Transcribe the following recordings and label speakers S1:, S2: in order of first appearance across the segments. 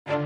S1: It's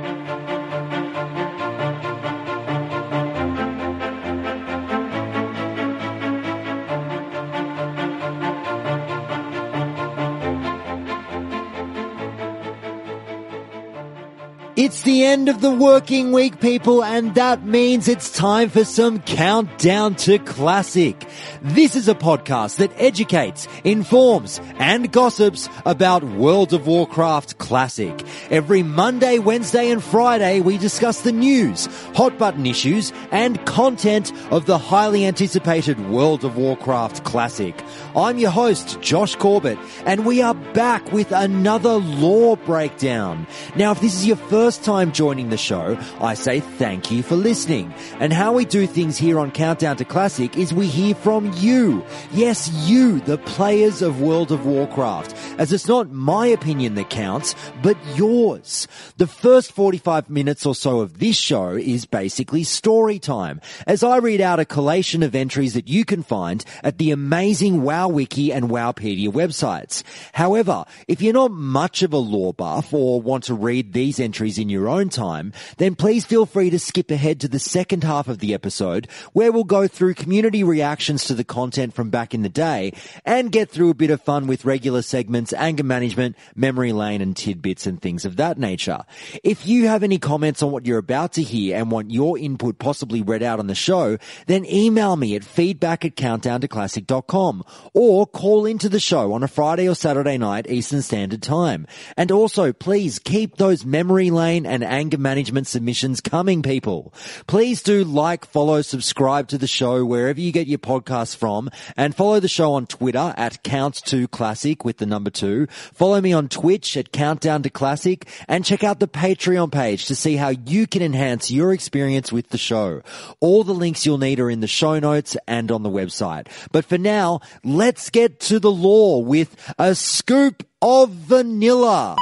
S1: the end of the working week, people, and that means it's time for some Countdown to Classic. This is a podcast that educates, informs, and gossips about World of Warcraft Classic. Every Monday, Wednesday, and Friday, we discuss the news, hot button issues, and content of the highly anticipated World of Warcraft Classic. I'm your host, Josh Corbett, and we are back with another lore breakdown. Now, if this is your first time joining the show, I say thank you for listening. And how we do things here on Countdown to Classic is we hear from you. Yes, you, the players of World of Warcraft, as it's not my opinion that counts, but yours. The first 45 minutes or so of this show is basically story time, as I read out a collation of entries that you can find at the amazing WoW Wiki and Wowpedia websites. However, if you're not much of a lore buff or want to read these entries in your own time, then please feel free to skip ahead to the second half of the episode, where we'll go through community reactions to the content from back in the day and get through a bit of fun with regular segments, anger management, memory lane, and tidbits and things of that nature. If you have any comments on what you're about to hear and want your input possibly read out on the show, then email me at feedback@countdowntoclassic.com or call into the show on a Friday or Saturday night Eastern Standard Time. And also, please keep those memory lane and anger management submissions coming, people. Please do like, follow, subscribe to the show wherever you get your podcasts from, and follow the show on Twitter at Count2Classic with the number 2. Follow me on Twitch at Countdown to Classic, and check out the Patreon page to see how you can enhance your experience with the show. All the links you'll need are in the show notes and on the website. But for now, let's get to the lore with a scoop of vanilla.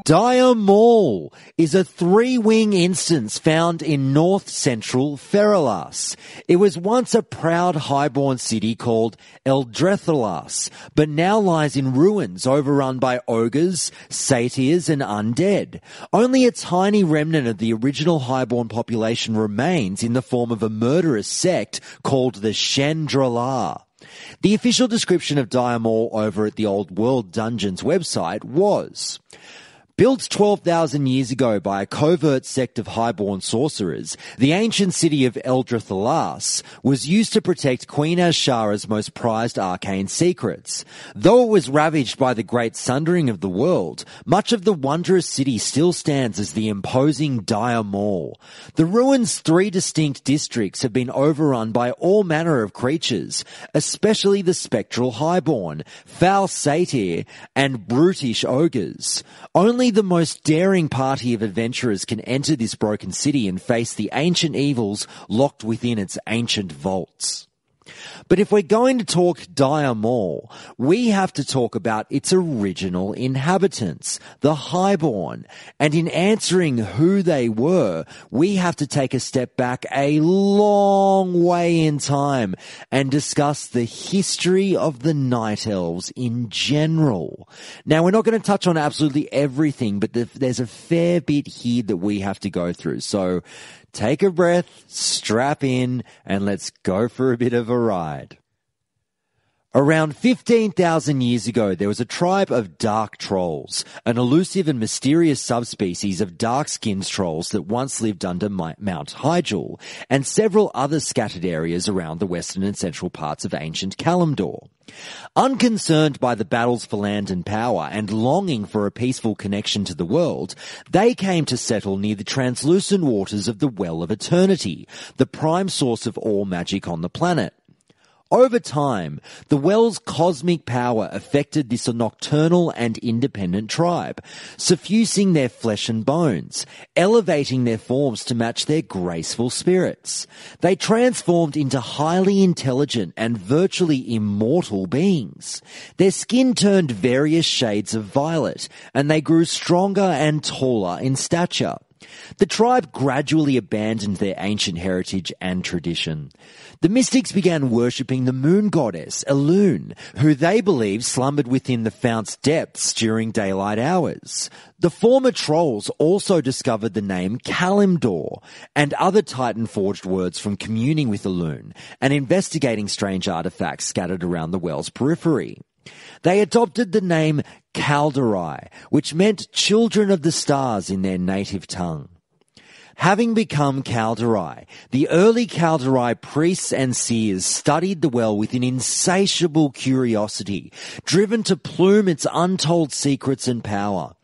S1: Dire Maul is a 3-wing instance found in north-central Ferrelas. It was once a proud highborn city called Eldrethalas, but now lies in ruins overrun by ogres, satyrs, and undead. Only a tiny remnant of the original highborn population remains in the form of a murderous sect called the Chendralar. The official description of Dire Maul over at the Old World Dungeons website was: built 12,000 years ago by a covert sect of highborn sorcerers, the ancient city of Eldrethalas was used to protect Queen Azshara's most prized arcane secrets. Though it was ravaged by the Great Sundering of the world, much of the wondrous city still stands as the imposing Dire Maul. The ruins' 3 distinct districts have been overrun by all manner of creatures, especially the spectral highborn, foul satyr, and brutish ogres. Only the most daring party of adventurers can enter this broken city and face the ancient evils locked within its ancient vaults. But if we're going to talk Dire Maul, we have to talk about its original inhabitants, the Highborn. And in answering who they were, we have to take a step back a long way in time and discuss the history of the Night Elves in general. Now, we're not going to touch on absolutely everything, but there's a fair bit here that we have to go through. So take a breath, strap in, and let's go for a bit of a ride. Around 15,000 years ago, there was a tribe of dark trolls, an elusive and mysterious subspecies of dark-skinned trolls that once lived under Mount Hyjal, and several other scattered areas around the western and central parts of ancient Kalimdor. Unconcerned by the battles for land and power and longing for a peaceful connection to the world, they came to settle near the translucent waters of the Well of Eternity, the prime source of all magic on the planet. Over time, the well's cosmic power affected this nocturnal and independent tribe, suffusing their flesh and bones, elevating their forms to match their graceful spirits. They transformed into highly intelligent and virtually immortal beings. Their skin turned various shades of violet, and they grew stronger and taller in stature. The tribe gradually abandoned their ancient heritage and tradition. The mystics began worshipping the moon goddess, Elune, who they believed slumbered within the fount's depths during daylight hours. The former trolls also discovered the name Kalimdor and other Titan-forged words from communing with Elune and investigating strange artifacts scattered around the well's periphery. They adopted the name quel'dorei, which meant children of the stars in their native tongue. Having become quel'dorei, the early quel'dorei priests and seers studied the well with an insatiable curiosity, driven to plume its untold secrets and power.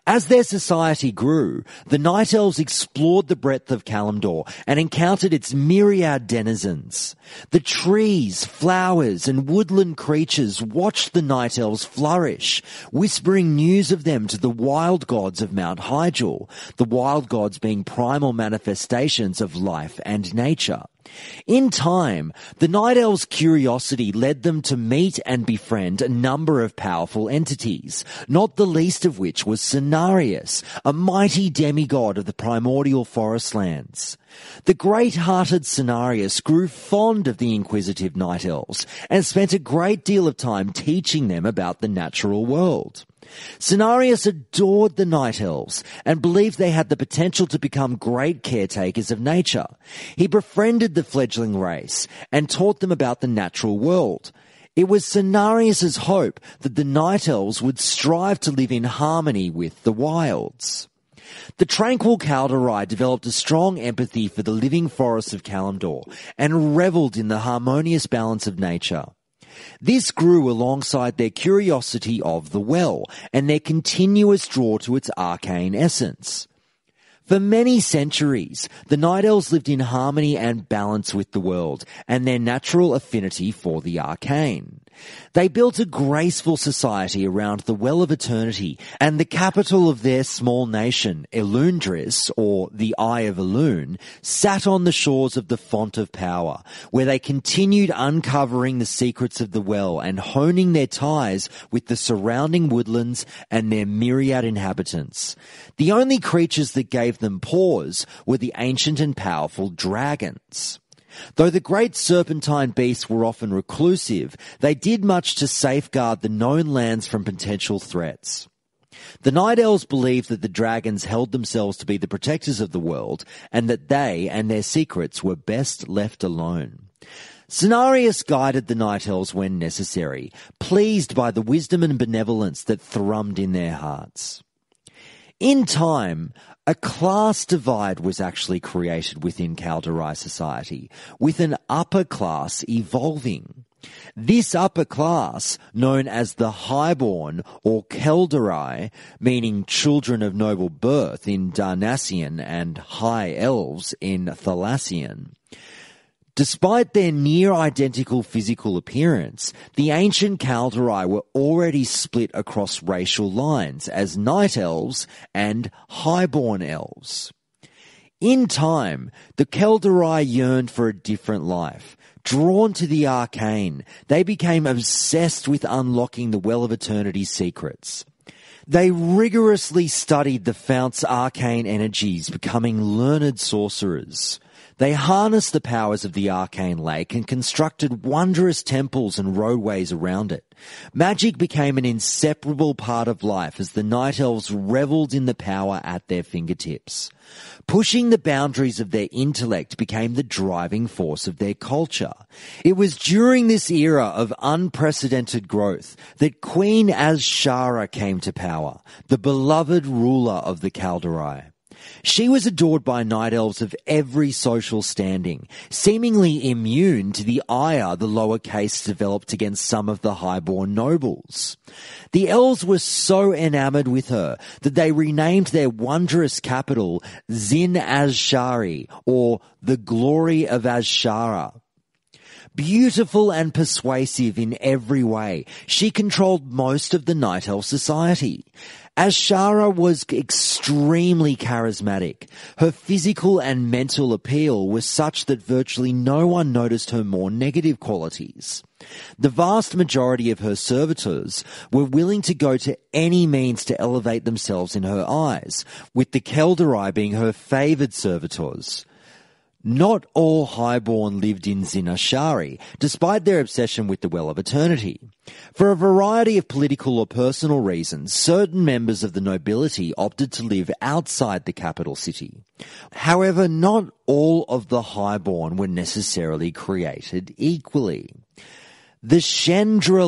S1: As their society grew, the Night Elves explored the breadth of Kalimdor and encountered its myriad denizens. The trees, flowers, and woodland creatures watched the Night Elves flourish, whispering news of them to the wild gods of Mount Hyjal, the wild gods being primal manifestations of life and nature. In time, the Night Elves' curiosity led them to meet and befriend a number of powerful entities, not the least of which was Cenarius, a mighty demigod of the primordial forestlands. The great-hearted Cenarius grew fond of the inquisitive Night Elves and spent a great deal of time teaching them about the natural world. Cenarius adored the Night Elves and believed they had the potential to become great caretakers of nature. He befriended the fledgling race and taught them about the natural world. It was Cenarius's hope that the Night Elves would strive to live in harmony with the wilds. The tranquil quel'dorei developed a strong empathy for the living forests of Kalimdor and revelled in the harmonious balance of nature. This grew alongside their curiosity of the well and their continuous draw to its arcane essence. For many centuries, the Night Elves lived in harmony and balance with the world and their natural affinity for the arcane. They built a graceful society around the Well of Eternity, and the capital of their small nation, Elundris, or the Eye of Elune, sat on the shores of the Font of Power, where they continued uncovering the secrets of the well and honing their ties with the surrounding woodlands and their myriad inhabitants. The only creatures that gave them pause were the ancient and powerful dragons. Though the great serpentine beasts were often reclusive, they did much to safeguard the known lands from potential threats. The Night Elves believed that the dragons held themselves to be the protectors of the world, and that they and their secrets were best left alone. Cenarius guided the Night Elves when necessary, pleased by the wisdom and benevolence that thrummed in their hearts. In time, a class divide was actually created within quel'dorei society, with an upper class evolving. This upper class, known as the Highborn or quel'dorei, meaning children of noble birth in Darnassian and High Elves in Thalassian. Despite their near-identical physical appearance, the ancient quel'dorei were already split across racial lines as Night Elves and Highborn Elves. In time, the quel'dorei yearned for a different life. Drawn to the arcane, they became obsessed with unlocking the Well of Eternity's secrets. They rigorously studied the fount's arcane energies, becoming learned sorcerers. They harnessed the powers of the arcane lake and constructed wondrous temples and roadways around it. Magic became an inseparable part of life as the Night Elves revelled in the power at their fingertips. Pushing the boundaries of their intellect became the driving force of their culture. It was during this era of unprecedented growth that Queen Azshara came to power, the beloved ruler of the quel'dorei. She was adored by Night Elves of every social standing, seemingly immune to the ire the lower caste developed against some of the highborn nobles. The Elves were so enamoured with her that they renamed their wondrous capital Zin Azshari, or the Glory of Azshara. Beautiful and persuasive in every way, she controlled most of the Night Elf society. Azshara was extremely charismatic. Her physical and mental appeal was such that virtually no one noticed her more negative qualities. The vast majority of her servitors were willing to go to any means to elevate themselves in her eyes, with the quel'dorei being her favoured servitors. Not all highborn lived in Azshara, despite their obsession with the Well of Eternity. For a variety of political or personal reasons, certain members of the nobility opted to live outside the capital city. However, not all of the highborn were necessarily created equally. The Chandra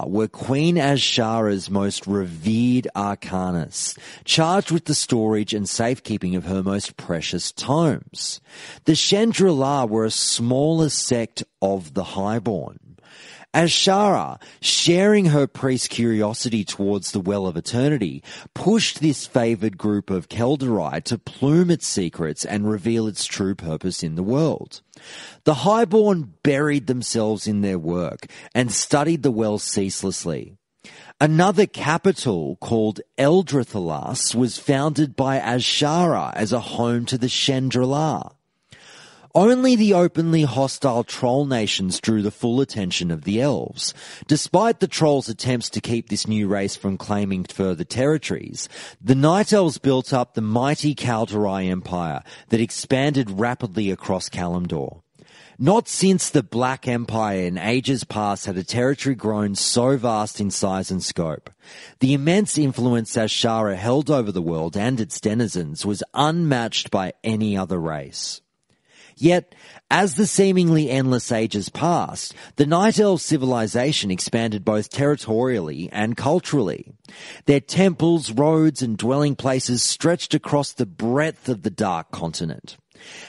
S1: were Queen Azshara's most revered arcanus, charged with the storage and safekeeping of her most precious tomes. The Chandra were a smaller sect of the highborn. Azshara, sharing her priest's curiosity towards the Well of Eternity, pushed this favoured group of quel'dorei to plume its secrets and reveal its true purpose in the world. The highborn buried themselves in their work and studied the well ceaselessly. Another capital, called Eldrathlas, was founded by Azshara as a home to the Chandra. Only the openly hostile troll nations drew the full attention of the elves. Despite the trolls' attempts to keep this new race from claiming further territories, the Night Elves built up the mighty quel'dorei empire that expanded rapidly across Kalimdor. Not since the Black Empire in ages past had a territory grown so vast in size and scope. The immense influence Azshara held over the world and its denizens was unmatched by any other race. Yet, as the seemingly endless ages passed, the Night Elf civilization expanded both territorially and culturally. Their temples, roads, and dwelling places stretched across the breadth of the Dark Continent.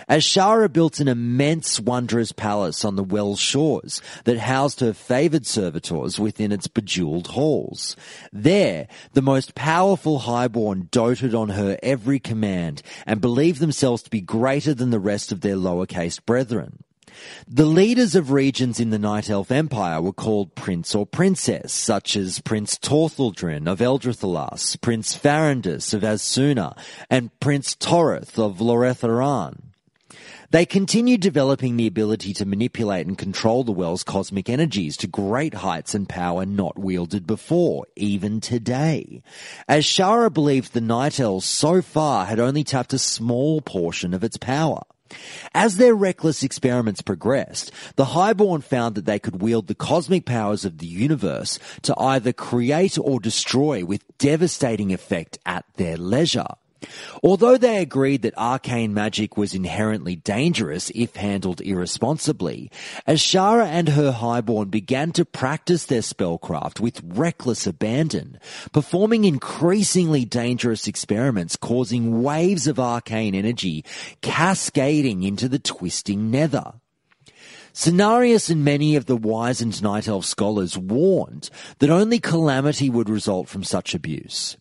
S1: Azshara built an immense, wondrous palace on the Well's shores that housed her favoured servitors within its bejewelled halls. There, the most powerful highborn doted on her every command and believed themselves to be greater than the rest of their lowercase brethren. The leaders of regions in the Night Elf Empire were called prince or princess, such as Prince Tortheldrin of Eldrathlas, Prince Farandus of Azsuna, and Prince Toreth of Loretharan. They continued developing the ability to manipulate and control the Well's cosmic energies to great heights and power not wielded before, even today. Azshara believed the Night Elves so far had only tapped a small portion of its power. As their reckless experiments progressed, the highborn found that they could wield the cosmic powers of the universe to either create or destroy with devastating effect at their leisure. Although they agreed that arcane magic was inherently dangerous if handled irresponsibly, Azshara and her highborn began to practice their spellcraft with reckless abandon, performing increasingly dangerous experiments causing waves of arcane energy cascading into the twisting nether. Cenarius and many of the wizened Night Elf scholars warned that only calamity would result from such abuse.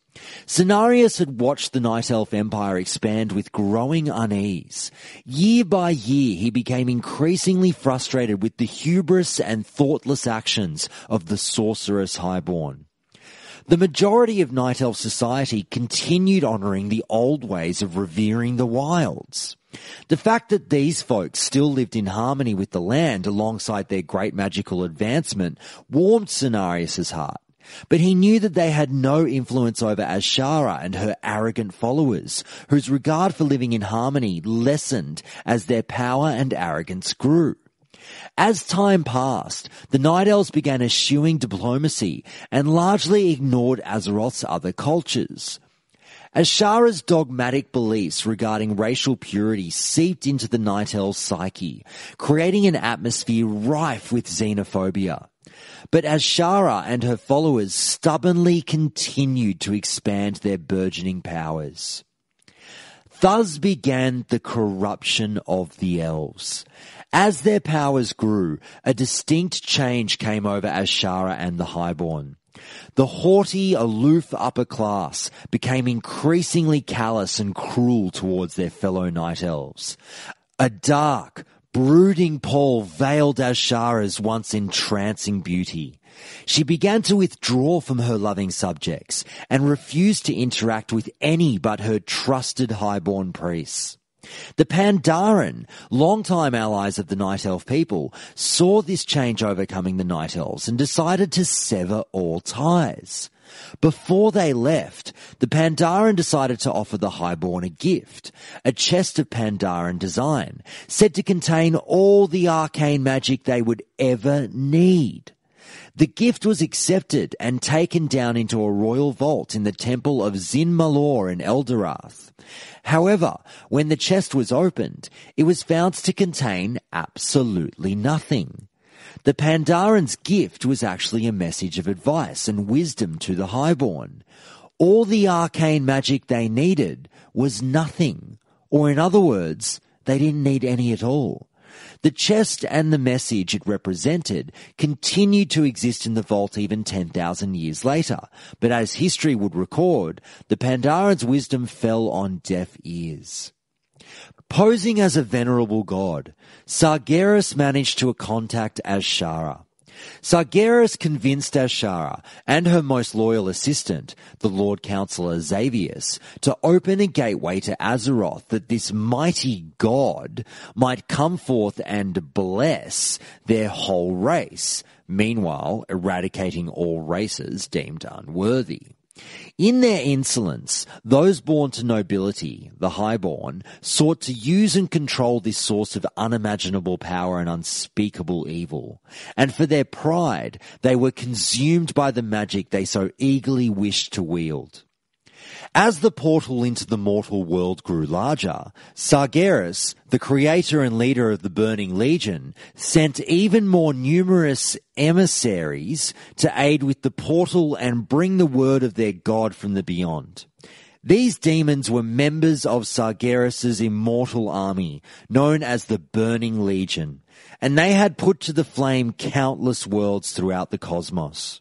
S1: Cenarius had watched the Night Elf Empire expand with growing unease. Year by year, he became increasingly frustrated with the hubris and thoughtless actions of the sorceress highborn. The majority of Night Elf society continued honouring the old ways of revering the wilds. The fact that these folks still lived in harmony with the land alongside their great magical advancement warmed Cenarius's heart. But he knew that they had no influence over Azshara and her arrogant followers, whose regard for living in harmony lessened as their power and arrogance grew. As time passed, the Night Elves began eschewing diplomacy and largely ignored Azeroth's other cultures. Azshara's dogmatic beliefs regarding racial purity seeped into the Night Elves' psyche, creating an atmosphere rife with xenophobia. But Azshara and her followers stubbornly continued to expand their burgeoning powers. Thus began the corruption of the elves. As their powers grew, a distinct change came over Azshara and the highborn. The haughty, aloof upper class became increasingly callous and cruel towards their fellow Night Elves. A dark, brooding pall veiled Azshara's once entrancing beauty. She began to withdraw from her loving subjects and refused to interact with any but her trusted highborn priests. The Pandaren, longtime allies of the Night Elf people, saw this change overcoming the Night Elves and decided to sever all ties. Before they left, the Pandaren decided to offer the Highborn a gift, a chest of Pandaren design, said to contain all the arcane magic they would ever need. The gift was accepted and taken down into a royal vault in the temple of Zin Malor in Eldorath. However, when the chest was opened, it was found to contain absolutely nothing. The Pandaran's gift was actually a message of advice and wisdom to the Highborn. All the arcane magic they needed was nothing, or in other words, they didn't need any at all. The chest and the message it represented continued to exist in the vault even 10,000 years later, but as history would record, the Pandaran's wisdom fell on deaf ears. Posing as a venerable god, Sargeras managed to contact Azshara. Sargeras convinced Azshara and her most loyal assistant, the Lord Councillor Xavius, to open a gateway to Azeroth that this mighty god might come forth and bless their whole race, meanwhile eradicating all races deemed unworthy. In their insolence, those born to nobility, the Highborn, sought to use and control this source of unimaginable power and unspeakable evil. And for their pride, they were consumed by the magic they so eagerly wished to wield. As the portal into the mortal world grew larger, Sargeras, the creator and leader of the Burning Legion, sent even more numerous emissaries to aid with the portal and bring the word of their god from the beyond. These demons were members of Sargeras' immortal army, known as the Burning Legion, and they had put to the flame countless worlds throughout the cosmos.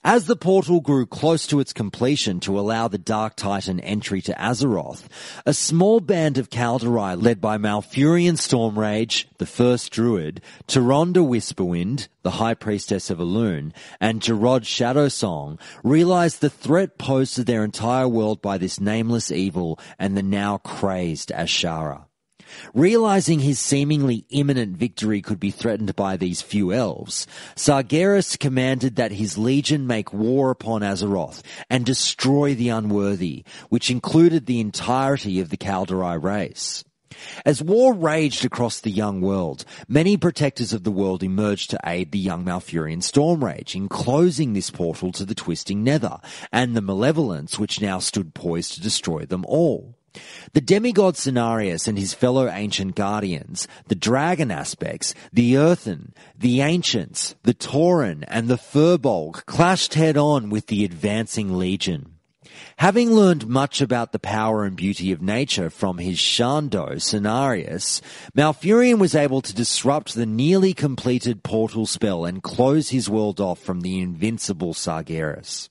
S1: As the portal grew close to its completion to allow the Dark Titan entry to Azeroth, a small band of quel'dorei led by Malfurion Stormrage, the first druid, Tyrande Whisperwind, the High Priestess of Elune, and Jarod Shadowsong realized the threat posed to their entire world by this nameless evil and the now crazed Azshara. Realizing his seemingly imminent victory could be threatened by these few elves, Sargeras commanded that his legion make war upon Azeroth and destroy the unworthy, which included the entirety of the quel'dorei race. As war raged across the young world, many protectors of the world emerged to aid the young Malfurion Stormrage in closing this portal to the twisting nether and the malevolence which now stood poised to destroy them all. The demigod Cenarius and his fellow ancient guardians, the dragon aspects, the earthen, the ancients, the tauren, and the furbolg clashed head-on with the advancing legion. Having learned much about the power and beauty of nature from his Shando, Cenarius, Malfurion was able to disrupt the nearly completed portal spell and close his world off from the invincible Sargeras.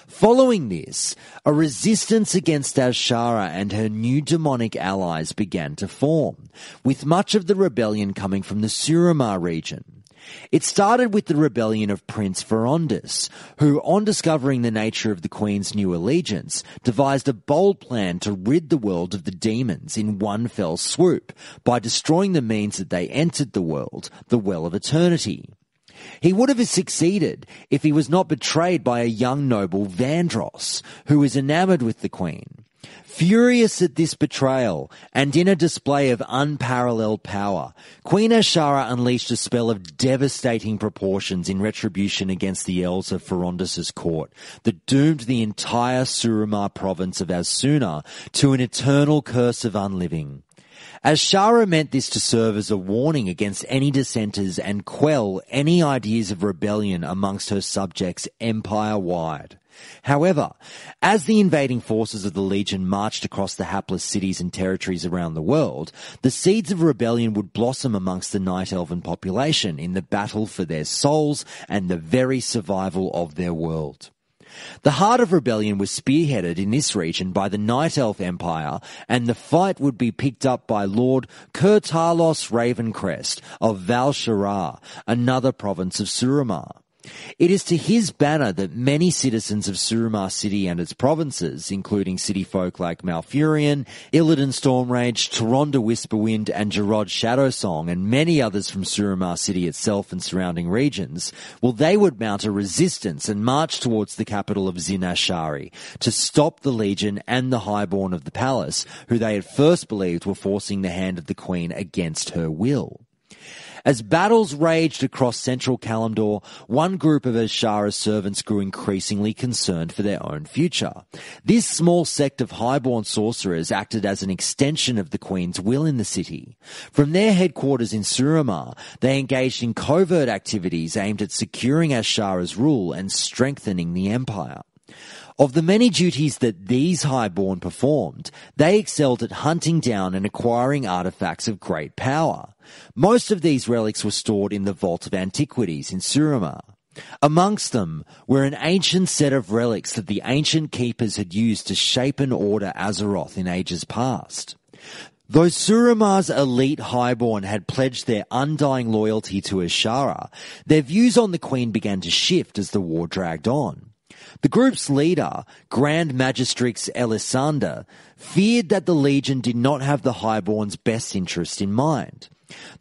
S1: Following this, a resistance against Azshara and her new demonic allies began to form, with much of the rebellion coming from the Suramar region. It started with the rebellion of Prince Ferondus, who, on discovering the nature of the Queen's new allegiance, devised a bold plan to rid the world of the demons in one fell swoop by destroying the means that they entered the world, the Well of Eternity. He would have succeeded if he was not betrayed by a young noble Vandross, who was enamoured with the Queen. Furious at this betrayal, and in a display of unparalleled power, Queen Azshara unleashed a spell of devastating proportions in retribution against the elves of Ferondus' court that doomed the entire Suramar province of Azsuna to an eternal curse of unliving. Azshara meant this to serve as a warning against any dissenters and quell any ideas of rebellion amongst her subjects empire-wide. However, as the invading forces of the Legion marched across the hapless cities and territories around the world, the seeds of rebellion would blossom amongst the Night Elven population in the battle for their souls and the very survival of their world. The heart of rebellion was spearheaded in this region by the Night Elf Empire, and the fight would be picked up by Lord Kurtalos Ravencrest of Val'Sharah, another province of Suramar. It is to his banner that many citizens of Suramar City and its provinces, including city folk like Malfurion, Illidan Stormrage, Tyrande Whisperwind, and Jarod Shadowsong, and many others from Suramar City itself and surrounding regions, they would mount a resistance and march towards the capital of Zin-Azshari to stop the Legion and the Highborn of the Palace, who they at first believed were forcing the hand of the Queen against her will. As battles raged across central Kalimdor, one group of Azshara's servants grew increasingly concerned for their own future. This small sect of highborn sorcerers acted as an extension of the Queen's will in the city. From their headquarters in Suramar, they engaged in covert activities aimed at securing Azshara's rule and strengthening the empire. Of the many duties that these highborn performed, they excelled at hunting down and acquiring artifacts of great power. Most of these relics were stored in the Vault of Antiquities in Suramar. Amongst them were an ancient set of relics that the ancient keepers had used to shape and order Azeroth in ages past. Though Suramar's elite highborn had pledged their undying loyalty to Azshara, their views on the Queen began to shift as the war dragged on. The group's leader, Grand Magistrix Elisanda, feared that the Legion did not have the Highborn's best interest in mind.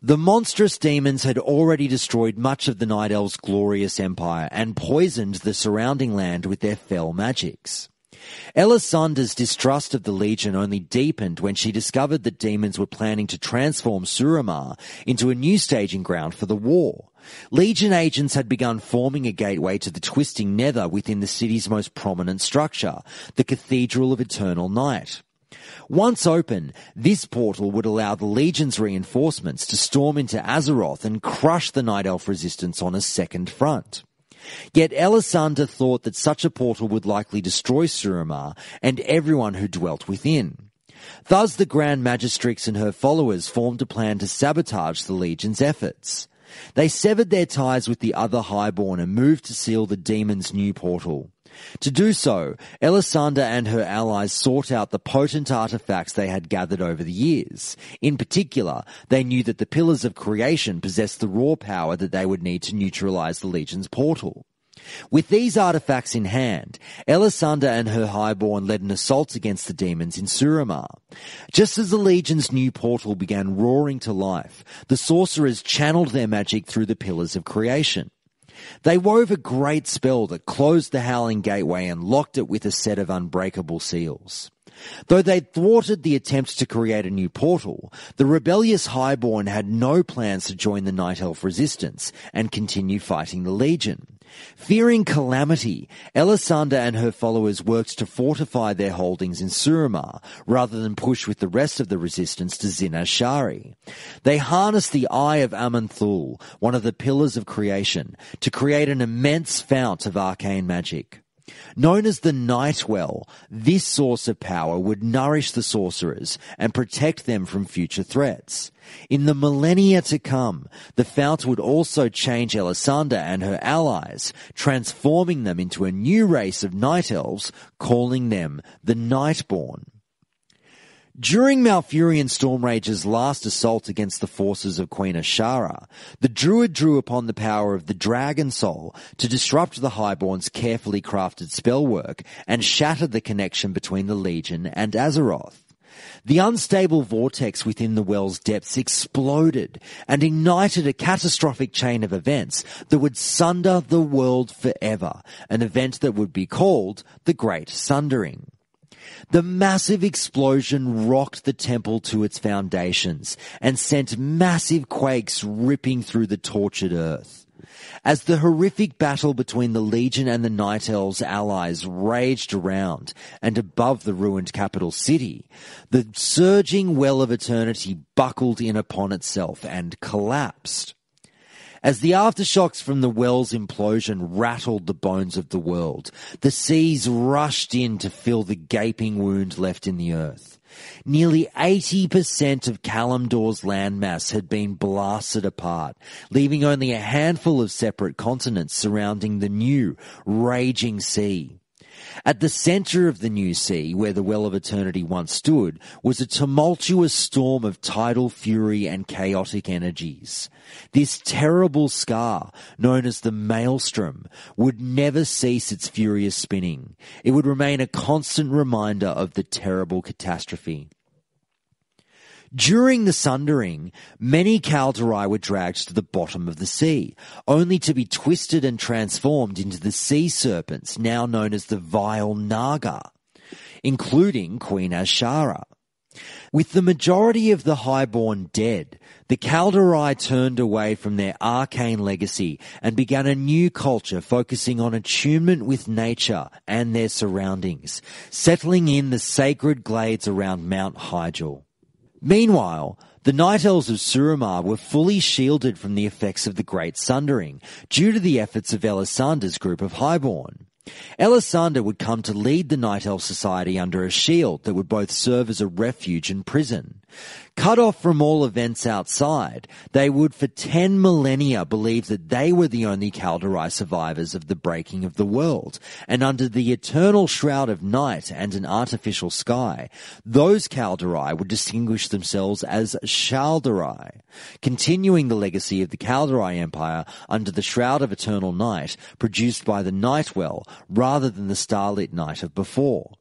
S1: The monstrous demons had already destroyed much of the Night Elves' glorious empire and poisoned the surrounding land with their fell magics. Elisanda's distrust of the Legion only deepened when she discovered that demons were planning to transform Suramar into a new staging ground for the war. Legion agents had begun forming a gateway to the twisting nether within the city's most prominent structure, the Cathedral of Eternal Night. Once open, this portal would allow the Legion's reinforcements to storm into Azeroth and crush the Night Elf resistance on a second front. Yet Elisanda thought that such a portal would likely destroy Suramar and everyone who dwelt within. Thus the Grand Magistrix and her followers formed a plan to sabotage the Legion's efforts. They severed their ties with the other Highborn and moved to seal the demon's new portal. To do so, Elisanda and her allies sought out the potent artifacts they had gathered over the years. In particular, they knew that the Pillars of Creation possessed the raw power that they would need to neutralize the Legion's portal. With these artifacts in hand, Elisanda and her highborn led an assault against the demons in Suramar. Just as the Legion's new portal began roaring to life, the sorcerers channeled their magic through the Pillars of Creation. They wove a great spell that closed the Howling Gateway and locked it with a set of unbreakable seals. Though they thwarted the attempt to create a new portal, the rebellious Highborn had no plans to join the Night Elf resistance and continue fighting the Legion. Fearing calamity, Elisanda and her followers worked to fortify their holdings in Suramar, rather than push with the rest of the resistance to Zin-Azshari. They harnessed the Eye of Aman'Thul, one of the Pillars of Creation, to create an immense fount of arcane magic. Known as the Night Well, this source of power would nourish the sorcerers and protect them from future threats. In the millennia to come, the fount would also change Elisanda and her allies, transforming them into a new race of Night Elves, calling them the Nightborn. During Malfurion Stormrage's last assault against the forces of Queen Azshara, the Druid drew upon the power of the Dragon Soul to disrupt the Highborn's carefully crafted spellwork and shatter the connection between the Legion and Azeroth. The unstable vortex within the well's depths exploded and ignited a catastrophic chain of events that would sunder the world forever, an event that would be called the Great Sundering. The massive explosion rocked the temple to its foundations and sent massive quakes ripping through the tortured earth. As the horrific battle between the Legion and the Night Elves' allies raged around and above the ruined capital city, the surging well of eternity buckled in upon itself and collapsed. As the aftershocks from the well's implosion rattled the bones of the world, the seas rushed in to fill the gaping wound left in the earth. Nearly 80% of Kalimdor's landmass had been blasted apart, leaving only a handful of separate continents surrounding the new, raging sea. At the centre of the new sea, where the Well of Eternity once stood, was a tumultuous storm of tidal fury and chaotic energies. This terrible scar, known as the Maelstrom, would never cease its furious spinning. It would remain a constant reminder of the terrible catastrophe. During the Sundering, many quel'dorei were dragged to the bottom of the sea, only to be twisted and transformed into the sea serpents now known as the Vile Naga, including Queen Azshara. With the majority of the Highborn dead, the quel'dorei turned away from their arcane legacy and began a new culture focusing on attunement with nature and their surroundings, settling in the sacred glades around Mount Hyjal. Meanwhile, the Night Elves of Suramar were fully shielded from the effects of the Great Sundering due to the efforts of Elisander's group of Highborn. Elisander would come to lead the Night Elf Society under a shield that would both serve as a refuge and prison. Cut off from all events outside, they would for 10 millennia believe that they were the only quel'dorei survivors of the breaking of the world, and under the eternal shroud of night and an artificial sky, those quel'dorei would distinguish themselves as Shaldorei, continuing the legacy of the quel'dorei Empire under the shroud of eternal night produced by the Night Well rather than the starlit night of before.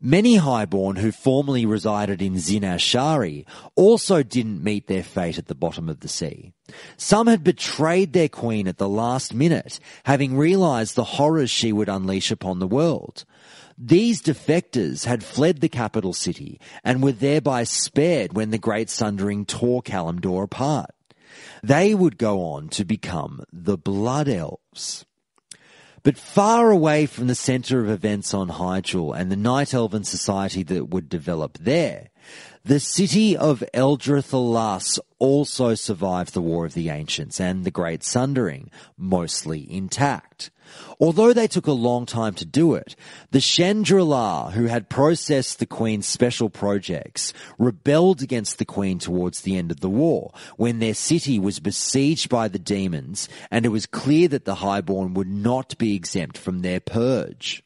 S1: Many Highborn who formerly resided in Zin-Azshari also didn't meet their fate at the bottom of the sea. Some had betrayed their queen at the last minute, having realised the horrors she would unleash upon the world. These defectors had fled the capital city and were thereby spared when the Great Sundering tore Kalimdor apart. They would go on to become the Blood Elves. But far away from the centre of events on Hyjal and the Night Elven society that would develop there, the city of Eldrethalas also survived the War of the Ancients and the Great Sundering, mostly intact. Although they took a long time to do it, the Chendralar, who had processed the Queen's special projects, rebelled against the Queen towards the end of the war, when their city was besieged by the demons, and it was clear that the Highborn would not be exempt from their purge.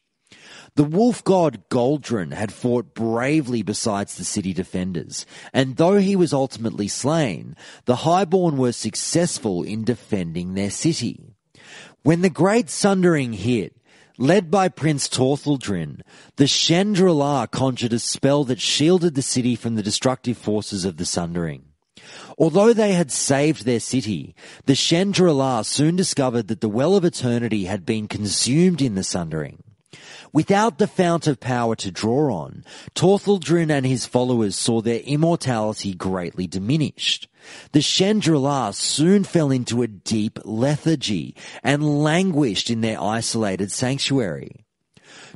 S1: The wolf god Goldrin had fought bravely besides the city defenders, and though he was ultimately slain, the Highborn were successful in defending their city. When the Great Sundering hit, led by Prince Tortheldrin, the Chendralar conjured a spell that shielded the city from the destructive forces of the Sundering. Although they had saved their city, the Chendralar soon discovered that the Well of Eternity had been consumed in the Sundering. Without the fount of power to draw on, Tortheldrin and his followers saw their immortality greatly diminished. The Chendralar soon fell into a deep lethargy and languished in their isolated sanctuary.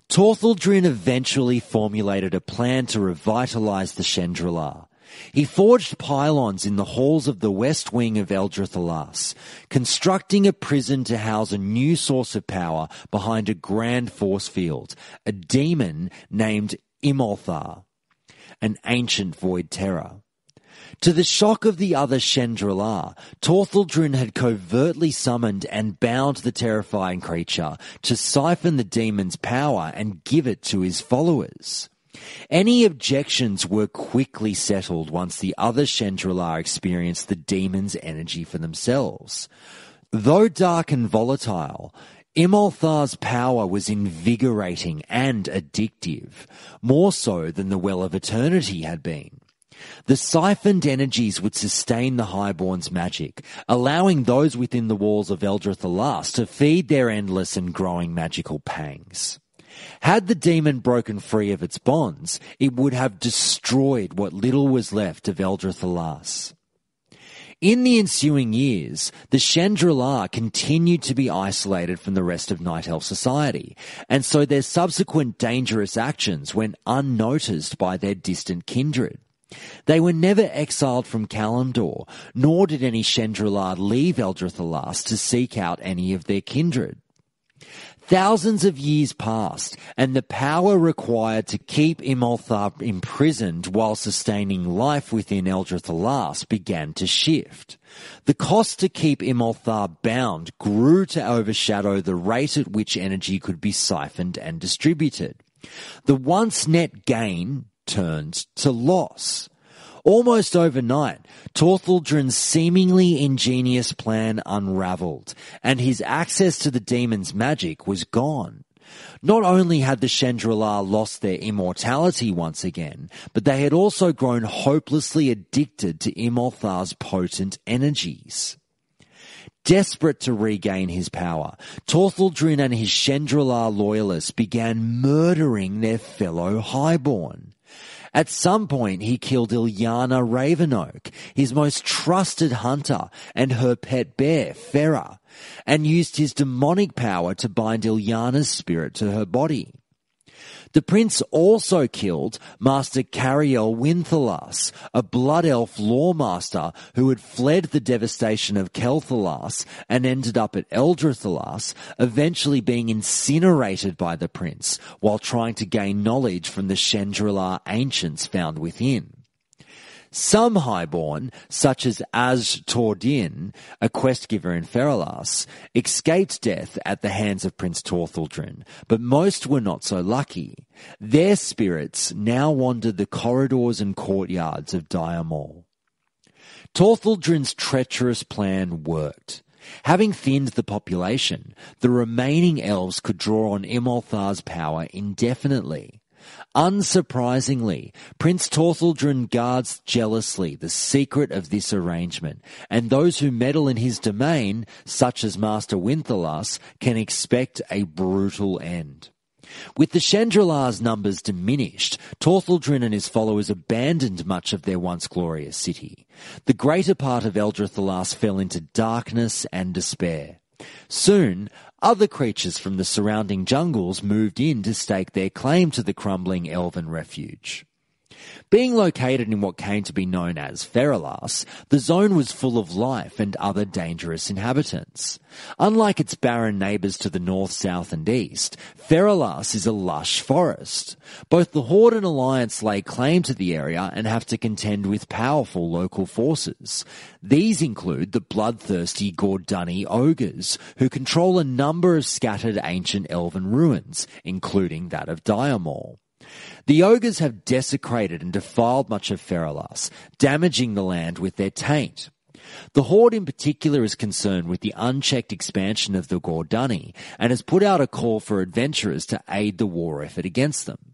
S1: Tortheldrin eventually formulated a plan to revitalize the Chendralar. He forged pylons in the halls of the west wing of Eldrethalas, constructing a prison to house a new source of power behind a grand force field, a demon named Imolthar, an ancient void terror. To the shock of the other Chendralar, Tortheldrin had covertly summoned and bound the terrifying creature to siphon the demon's power and give it to his followers. Any objections were quickly settled once the other Chendralar experienced the demon's energy for themselves. Though dark and volatile, Imolthar's power was invigorating and addictive, more so than the Well of Eternity had been. The siphoned energies would sustain the Highborn's magic, allowing those within the walls of Eldrethalas to feed their endless and growing magical pangs. Had the demon broken free of its bonds, it would have destroyed what little was left of Eldrethalas. In the ensuing years, the Chendralar continued to be isolated from the rest of Night Elf society, and so their subsequent dangerous actions went unnoticed by their distant kindred. They were never exiled from Kalimdor, nor did any Chendralar leave Eldrethalas to seek out any of their kindred. Thousands of years passed, and the power required to keep Imolthar imprisoned while sustaining life within Eldrethalas began to shift. The cost to keep Imolthar bound grew to overshadow the rate at which energy could be siphoned and distributed. The once net gain turned to loss. Almost overnight, Tortheldrin's seemingly ingenious plan unravelled, and his access to the demon's magic was gone. Not only had the Chandrila lost their immortality once again, but they had also grown hopelessly addicted to Imolthar's potent energies. Desperate to regain his power, Tortheldrin and his Chandrila loyalists began murdering their fellow highborn. At some point, he killed Ilyana Ravenoak, his most trusted hunter, and her pet bear, Farah, and used his demonic power to bind Ilyana's spirit to her body. The prince also killed Master Cariel Winthalas, a blood elf lawmaster who had fled the devastation of Quel'dorei and ended up at Eldrethalas, eventually being incinerated by the prince while trying to gain knowledge from the Chandrila ancients found within. Some highborn, such as Azshara, a quest giver in Feralas, escaped death at the hands of Prince Tortheldrin, but most were not so lucky. Their spirits now wandered the corridors and courtyards of Dire Maul. Tortheldrin's treacherous plan worked. Having thinned the population, the remaining elves could draw on Imolthar's power indefinitely. Unsurprisingly, Prince Tortheldrin guards jealously the secret of this arrangement, and those who meddle in his domain, such as Master Winthalas, can expect a brutal end. With the Chandrila's numbers diminished, Tortheldrin and his followers abandoned much of their once glorious city. The greater part of Eldrethalas fell into darkness and despair. Soon, other creatures from the surrounding jungles moved in to stake their claim to the crumbling elven refuge. Being located in what came to be known as Feralas, the zone was full of life and other dangerous inhabitants. Unlike its barren neighbours to the north, south and east, Feralas is a lush forest. Both the Horde and Alliance lay claim to the area and have to contend with powerful local forces. These include the bloodthirsty Gordani ogres, who control a number of scattered ancient elven ruins, including that of Dire Maul. The ogres have desecrated and defiled much of Feralas, damaging the land with their taint. The Horde in particular is concerned with the unchecked expansion of the Gordani and has put out a call for adventurers to aid the war effort against them.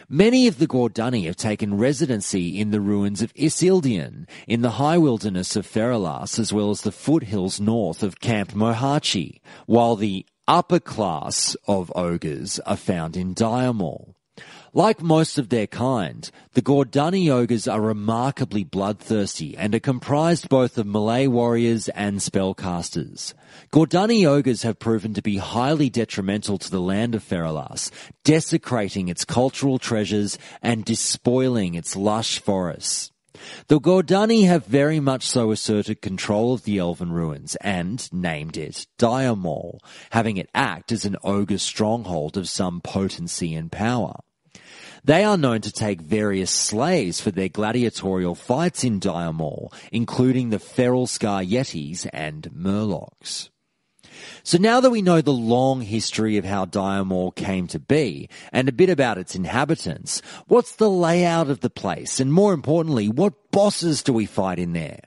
S1: Many of the Gordani have taken residency in the ruins of Isildion, in the high wilderness of Feralas, as well as the foothills north of Camp Mohachi, while the upper class of ogres are found in Dire Maul. Like most of their kind, the Gordani ogres are remarkably bloodthirsty and are comprised both of Malay warriors and spellcasters. Gordani ogres have proven to be highly detrimental to the land of Feralas, desecrating its cultural treasures and despoiling its lush forests. The Gordani have very much so asserted control of the elven ruins and named it Dire Maul, having it act as an ogre stronghold of some potency and power. They are known to take various slaves for their gladiatorial fights in Dire Maul, including the feral Scar Yetis and Murlocs. So now that we know the long history of how Dire Maul came to be, and a bit about its inhabitants, what's the layout of the place, and more importantly, what bosses do we fight in there?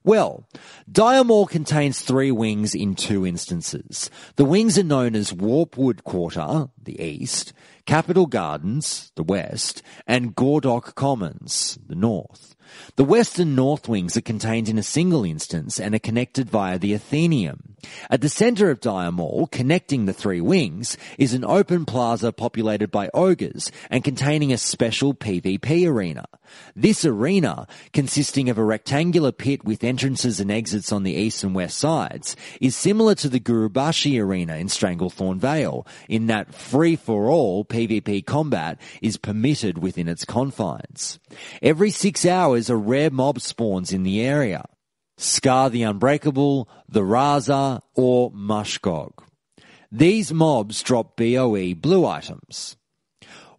S1: Well, Dire Maul contains 3 wings in 2 instances. The wings are known as Warpwood Quarter, the east, Capital Gardens, the west, and Gordok Commons, the north. The west and north wings are contained in a single instance and are connected via the Athenaeum. At the centre of Dire Maul, connecting the 3 wings, is an open plaza populated by ogres and containing a special PvP arena. This arena, consisting of a rectangular pit with entrances and exits on the east and west sides, is similar to the Gurubashi arena in Stranglethorn Vale, in that free-for-all PvP combat is permitted within its confines. Every 6 hours, a rare mob spawns in the area. Scar the Unbreakable, the Raza, or Mushgog. These mobs drop BOE blue items.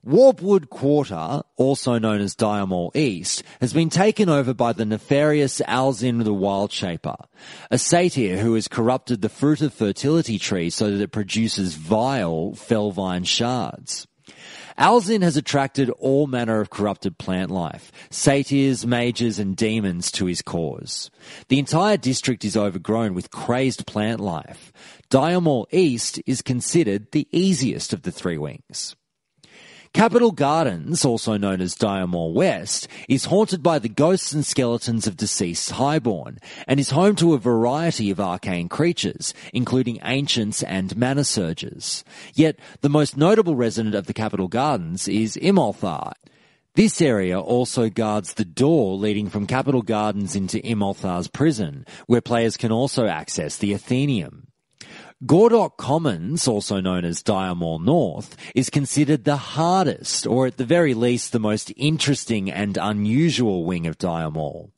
S1: Warpwood Quarter, also known as Dire Maul East, has been taken over by the nefarious Alzin the Wild Shaper, a satyr who has corrupted the fruit of fertility tree so that it produces vile Felvine shards. Alzin has attracted all manner of corrupted plant life, satyrs, mages and demons to his cause. The entire district is overgrown with crazed plant life. Dire Maul East is considered the easiest of the three wings. Capital Gardens, also known as Dire Maul West, is haunted by the ghosts and skeletons of deceased highborn, and is home to a variety of arcane creatures, including ancients and mana surges. Yet, the most notable resident of the Capital Gardens is Imolthar. This area also guards the door leading from Capital Gardens into Imolthar's prison, where players can also access the Athenium. Gordok Commons, also known as Dire Maul North, is considered the hardest, or at the very least the most interesting and unusual wing of Dire Maul.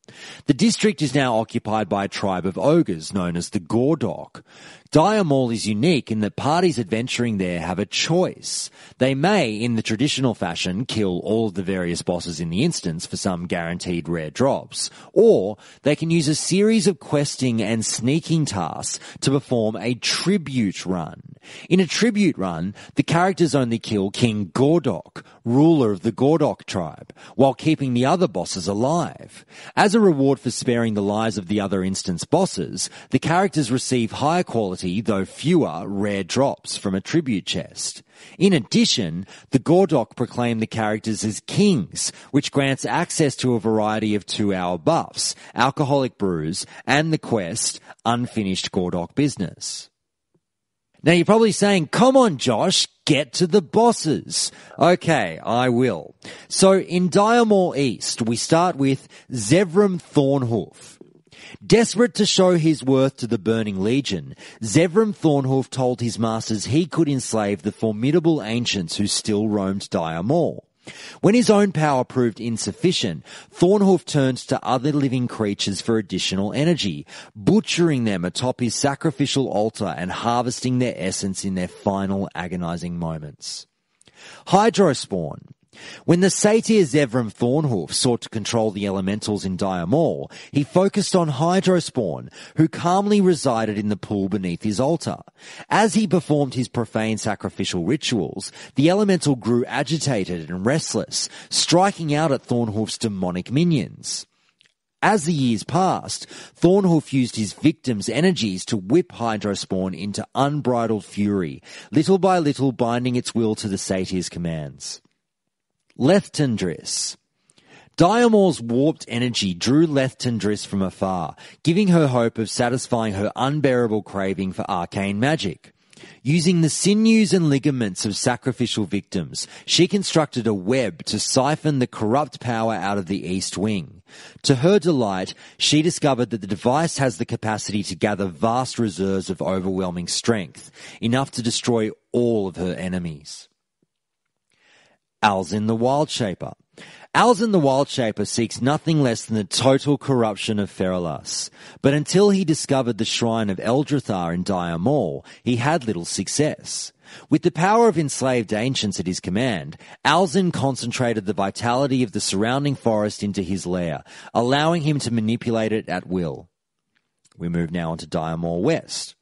S1: The district is now occupied by a tribe of ogres known as the Gordok. Dire Maul is unique in that parties adventuring there have a choice. They may, in the traditional fashion, kill all of the various bosses in the instance for some guaranteed rare drops, or they can use a series of questing and sneaking tasks to perform a tribute run. In a tribute run, the characters only kill King Gordok, ruler of the Gordok tribe, while keeping the other bosses alive. As a reward for sparing the lives of the other instance bosses, the characters receive higher quality, though fewer, rare drops from a tribute chest. In addition, the Gordok proclaim the characters as kings, which grants access to a variety of 2-hour buffs, alcoholic brews, and the quest, Unfinished Gordok Business. Now you're probably saying, come on Josh, get to the bosses. Okay, I will. So in Dire Maul East, we start with Zevram Thornhoof. Desperate to show his worth to the Burning Legion, Zevram Thornhoof told his masters he could enslave the formidable ancients who still roamed Dire Maul. When his own power proved insufficient, Thornhoof turned to other living creatures for additional energy, butchering them atop his sacrificial altar and harvesting their essence in their final agonizing moments. Hydrospawn. When the satyr Zevram Thornhoof sought to control the elementals in Dire Maul, he focused on Hydrospawn, who calmly resided in the pool beneath his altar. As he performed his profane sacrificial rituals, the elemental grew agitated and restless, striking out at Thornhoof's demonic minions. As the years passed, Thornhoof used his victims' energies to whip Hydrospawn into unbridled fury, little by little binding its will to the satyr's commands. Lethtandris. Dire Maul's warped energy drew Lethtandris from afar, giving her hope of satisfying her unbearable craving for arcane magic. Using the sinews and ligaments of sacrificial victims, she constructed a web to siphon the corrupt power out of the East Wing. To her delight, she discovered that the device has the capacity to gather vast reserves of overwhelming strength, enough to destroy all of her enemies. Alzin the Wild Shaper. Alzin the Wild Shaper seeks nothing less than the total corruption of Feralas. But until he discovered the shrine of Eldrathar in Dire Maul, he had little success. With the power of enslaved ancients at his command, Alzin concentrated the vitality of the surrounding forest into his lair, allowing him to manipulate it at will. We move now on to Dire Maul West.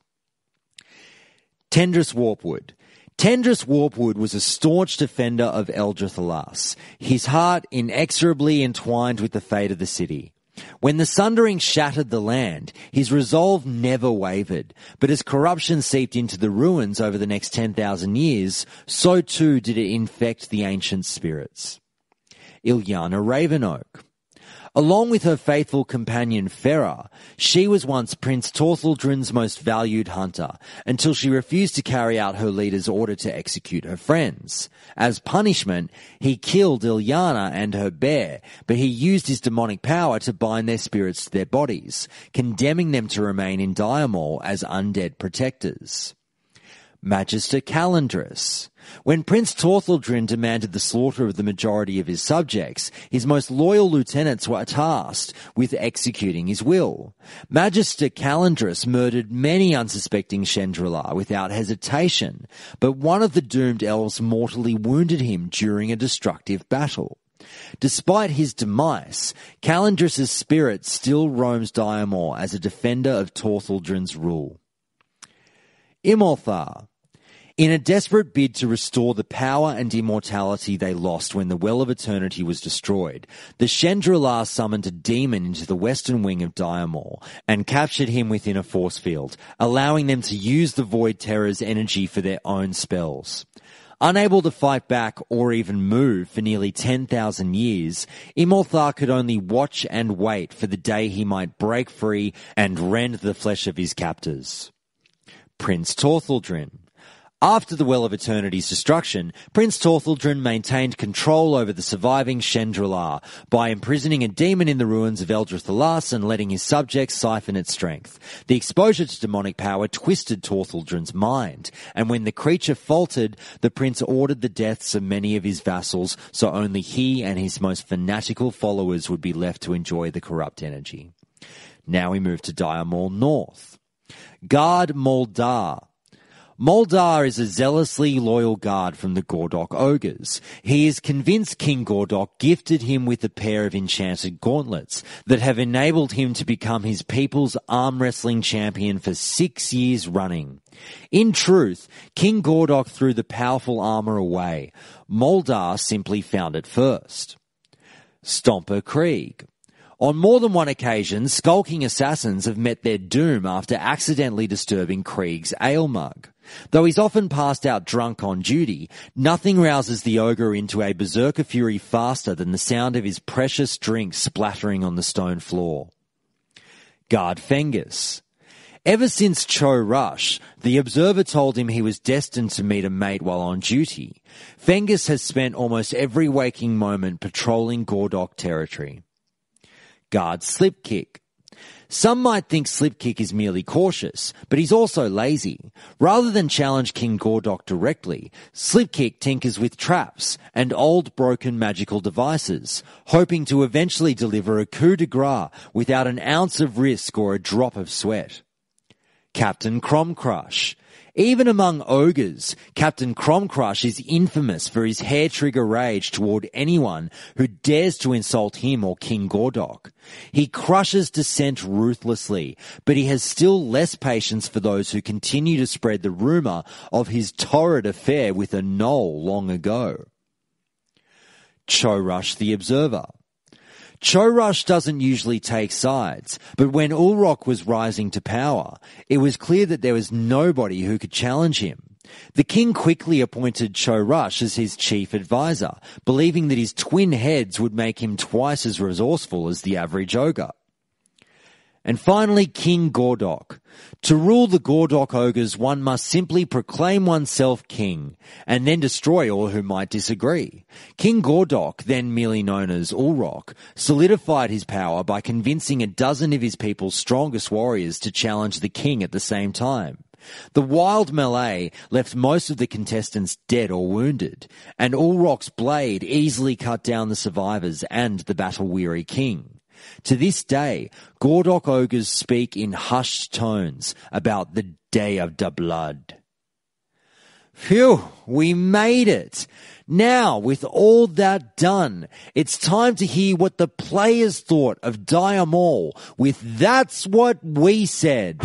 S1: Tendris Warpwood. Tendris Warpwood was a staunch defender of Eldrathar, his heart inexorably entwined with the fate of the city. When the Sundering shattered the land, his resolve never wavered, but as corruption seeped into the ruins over the next 10,000 years, so too did it infect the ancient spirits. Ilyana Ravenoak. Along with her faithful companion Farah, she was once Prince Tortheldrin's most valued hunter, until she refused to carry out her leader's order to execute her friends. As punishment, he killed Ilyana and her bear, but he used his demonic power to bind their spirits to their bodies, condemning them to remain in Dire Maul as undead protectors. Magister Calendris. When Prince Tortheldrin demanded the slaughter of the majority of his subjects, his most loyal lieutenants were tasked with executing his will. Magister Calendris murdered many unsuspecting Chandrila without hesitation, but one of the doomed elves mortally wounded him during a destructive battle. Despite his demise, Calendris' spirit still roams Dire Maul as a defender of Tortheldrin's rule. Imolthar. In a desperate bid to restore the power and immortality they lost when the Well of Eternity was destroyed, the Chandrila summoned a demon into the western wing of Dire Maul and captured him within a force field, allowing them to use the Void Terror's energy for their own spells. Unable to fight back or even move for nearly 10,000 years, Imolthar could only watch and wait for the day he might break free and rend the flesh of his captors. Prince Tortheldrin. After the Well of Eternity's destruction, Prince Tortheldrin maintained control over the surviving Chandrila by imprisoning a demon in the ruins of Eldrithalas and letting his subjects siphon its strength. The exposure to demonic power twisted Tortheldrin's mind, and when the creature faltered, the prince ordered the deaths of many of his vassals so only he and his most fanatical followers would be left to enjoy the corrupt energy. Now we move to Dire Maul North. Guard Moldar. Moldar is a zealously loyal guard from the Gordok ogres. He is convinced King Gordok gifted him with a pair of enchanted gauntlets that have enabled him to become his people's arm wrestling champion for 6 years running. In truth, King Gordok threw the powerful armor away. Moldar simply found it first. Stomper Krieg. On more than one occasion, skulking assassins have met their doom after accidentally disturbing Krieg's ale mug. Though he's often passed out drunk on duty, nothing rouses the ogre into a berserker fury faster than the sound of his precious drink splattering on the stone floor. Guard Fengus. Ever since Cho Rush, the observer told him he was destined to meet a mate while on duty. Fengus has spent almost every waking moment patrolling Gordok territory. Guard Slipkick. Some might think Slipkick is merely cautious, but he's also lazy. Rather than challenge King Gordok directly, Slipkick tinkers with traps and old broken magical devices, hoping to eventually deliver a coup de grace without an ounce of risk or a drop of sweat. Captain Cromcrush. Even among ogres, Captain Cromcrush is infamous for his hair-trigger rage toward anyone who dares to insult him or King Gordok. He crushes dissent ruthlessly, but he has still less patience for those who continue to spread the rumour of his torrid affair with a gnoll long ago. Chorush the Observer. Chorush doesn't usually take sides, but when Ulrok was rising to power, it was clear that there was nobody who could challenge him. The king quickly appointed Chorush as his chief advisor, believing that his twin heads would make him twice as resourceful as the average ogre. And finally, King Gordok. To rule the Gordok ogres, one must simply proclaim oneself king, and then destroy all who might disagree. King Gordok, then merely known as Ulrok, solidified his power by convincing a dozen of his people's strongest warriors to challenge the king at the same time. The wild melee left most of the contestants dead or wounded, and Ulrok's blade easily cut down the survivors and the battle-weary king. To this day, Gordok ogres speak in hushed tones about the Day of the Blood. Phew, we made it! Now, with all that done, it's time to hear what the players thought of Dire Maul with That's What We Said.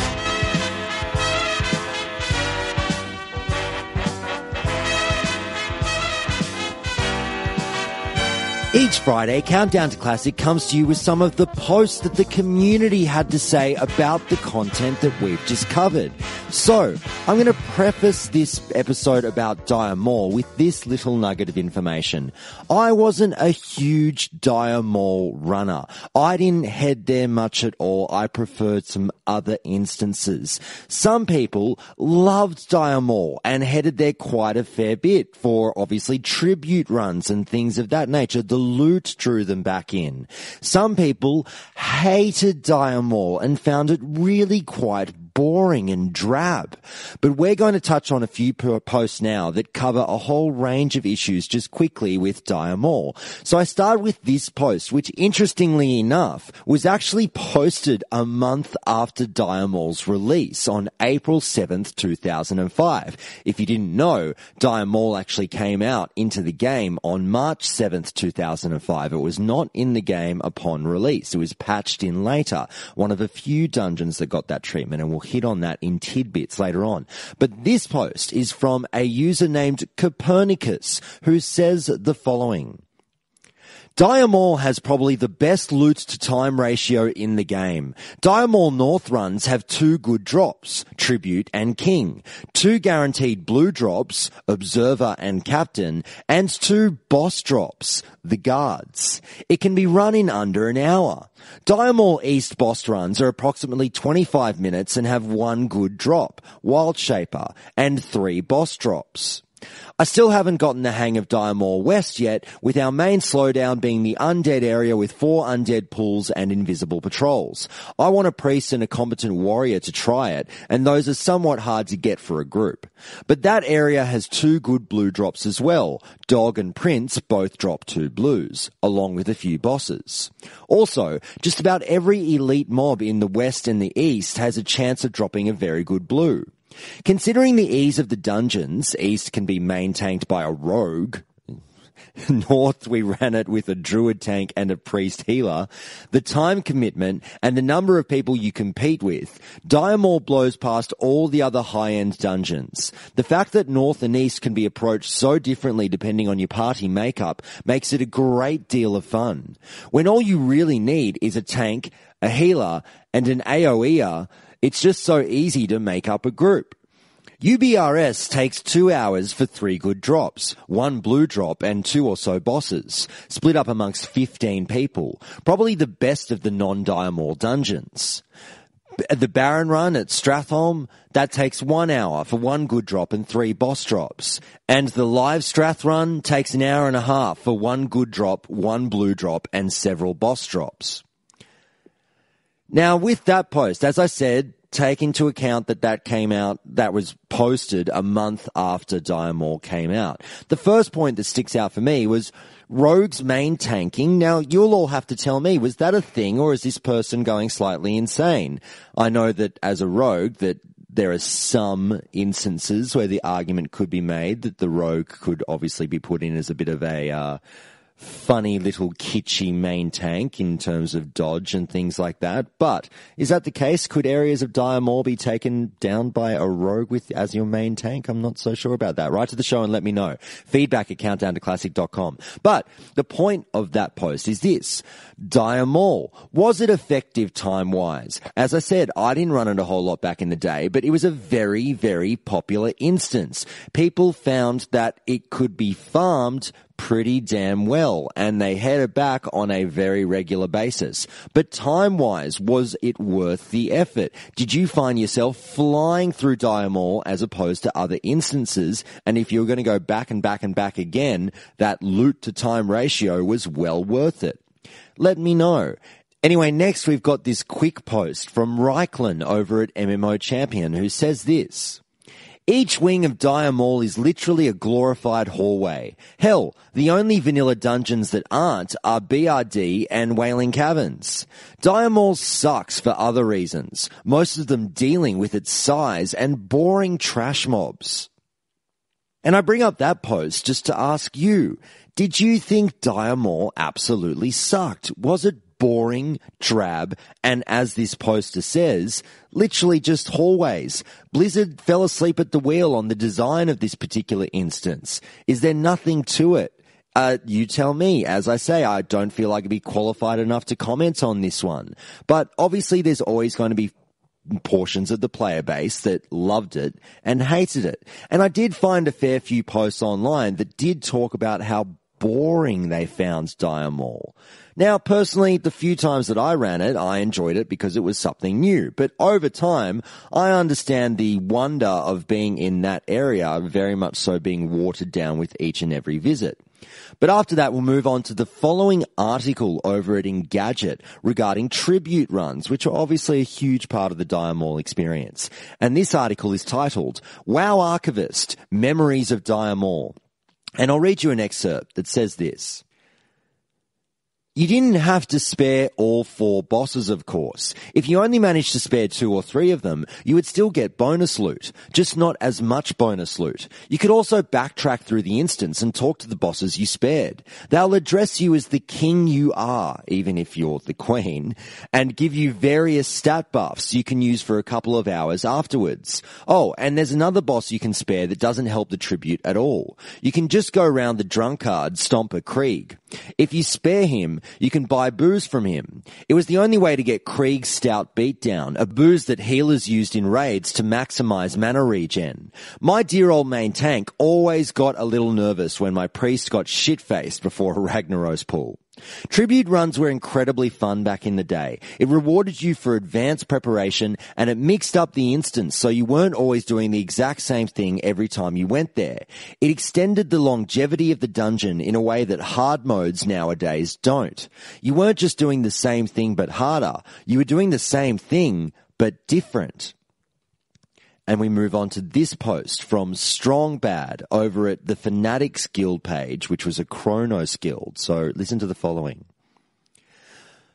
S1: Each Friday, Countdown to Classic comes to you with some of the posts that the community had to say about the content that we've just covered. So, I'm going to preface this episode about Dire Maul with this little nugget of information. I wasn't a huge Dire Maul runner. I didn't head there much at all. I preferred some other instances. Some people loved Dire Maul and headed there quite a fair bit for, obviously, tribute runs and things of that nature. The loot drew them back in. Some people hated Dire Maul and found it really quite boring and drab. But we're going to touch on a few posts now that cover a whole range of issues just quickly with Dire Maul. So I start with this post, which interestingly enough was actually posted a month after Dire Maul's release on April 7th, 2005. If you didn't know, Dire Maul actually came out into the game on March 7th, 2005. It was not in the game upon release. It was patched in later. One of a few dungeons that got that treatment, and we'll hit on that in tidbits later on. But this post is from a user named Copernicus, who says the following. Dire Maul has probably the best loot to time ratio in the game. Dire Maul North runs have 2 good drops, Tribute and King, 2 guaranteed blue drops, Observer and Captain, and 2 boss drops, the Guards. It can be run in under an hour. Dire Maul East boss runs are approximately 25 minutes and have 1 good drop, Wild Shaper, and 3 boss drops. I still haven't gotten the hang of Dire Maul West yet, with our main slowdown being the undead area with 4 undead pools and invisible patrols. I want a priest and a competent warrior to try it, and those are somewhat hard to get for a group. But that area has 2 good blue drops as well. Dog and Prince both drop 2 blues, along with a few bosses. Also, just about every elite mob in the West and the East has a chance of dropping a very good blue. Considering the ease of the dungeons, East can be main tanked by a rogue. North, we ran it with a druid tank and a priest healer. The time commitment and the number of people you compete with, Dire Maul blows past all the other high-end dungeons. The fact that North and East can be approached so differently depending on your party makeup makes it a great deal of fun. When all you really need is a tank, a healer, and an AoEer, it's just so easy to make up a group. UBRS takes 2 hours for 3 good drops, 1 blue drop and 2 or so bosses, split up amongst 15 people, probably the best of the non-Dire Maul dungeons. The Baron run at Stratholme, that takes 1 hour for 1 good drop and 3 boss drops. And the live Strath run takes an hour and a half for 1 good drop, 1 blue drop and several boss drops. Now, with that post, as I said, take into account that came out, that was posted a month after Dire Maul came out. The first point that sticks out for me was rogues main tanking. Now, you'll all have to tell me, was that a thing or is this person going slightly insane? I know that as a rogue that there are some instances where the argument could be made that the rogue could obviously be put in as a bit of a funny little kitschy main tank in terms of dodge and things like that. But is that the case? Could areas of Dire Maul be taken down by a rogue as your main tank? I'm not so sure about that. Write to the show and let me know. Feedback at countdowntoclassic.com. But the point of that post is this. Dire Maul, was it effective time-wise? As I said, I didn't run it a whole lot back in the day, but it was a very, very popular instance. People found that it could be farmed pretty damn well, and they headed back on a very regular basis. But time-wise, was it worth the effort? Did you find yourself flying through Dire Maul as opposed to other instances? And if you were going to go back and back and back again, that loot-to-time ratio was well worth it. Let me know. Anyway, next we've got this quick post from Reiklin over at MMO Champion, who says this. Each wing of Dire Maul is literally a glorified hallway. Hell, the only vanilla dungeons that aren't are BRD and Wailing Caverns. Dire Maul sucks for other reasons, most of them dealing with its size and boring trash mobs. And I bring up that post just to ask you, did you think Dire Maul absolutely sucked? Was it boring, drab, and as this poster says, literally just hallways? Blizzard fell asleep at the wheel on the design of this particular instance. Is there nothing to it? You tell me. As I say, I don't feel I could be qualified enough to comment on this one. But obviously there's always going to be portions of the player base that loved it and hated it. And I did find a fair few posts online that did talk about how boring they found Dire Maul. Now, personally, the few times that I ran it, I enjoyed it because it was something new. But over time, I understand the wonder of being in that area very much so being watered down with each and every visit. But after that, we'll move on to the following article over at Engadget regarding tribute runs, which are obviously a huge part of the Dire Maul experience. And this article is titled, "WoW Archivist, Memories of Dire Maul." And I'll read you an excerpt that says this. You didn't have to spare all 4 bosses, of course. If you only managed to spare 2 or 3 of them, you would still get bonus loot, just not as much bonus loot. You could also backtrack through the instance and talk to the bosses you spared. They'll address you as the king you are, even if you're the queen, and give you various stat buffs you can use for a couple of hours afterwards. Oh, and there's another boss you can spare that doesn't help the tribute at all. You can just go around the drunkard Stomper Krieg. If you spare him, you can buy booze from him. It was the only way to get Krieg's Stout Beatdown, a booze that healers used in raids to maximize mana regen. My dear old main tank always got a little nervous when my priest got shit-faced before a Ragnaros pull. Tribute runs were incredibly fun back in the day. It rewarded you for advanced preparation and it mixed up the instance so you weren't always doing the exact same thing every time you went there. It extended the longevity of the dungeon in a way that hard modes nowadays don't. You weren't just doing the same thing but harder. You were doing the same thing but different. And we move on to this post from Strong Bad over at the Fanatics Guild page, which was a Chronos guild. So listen to the following.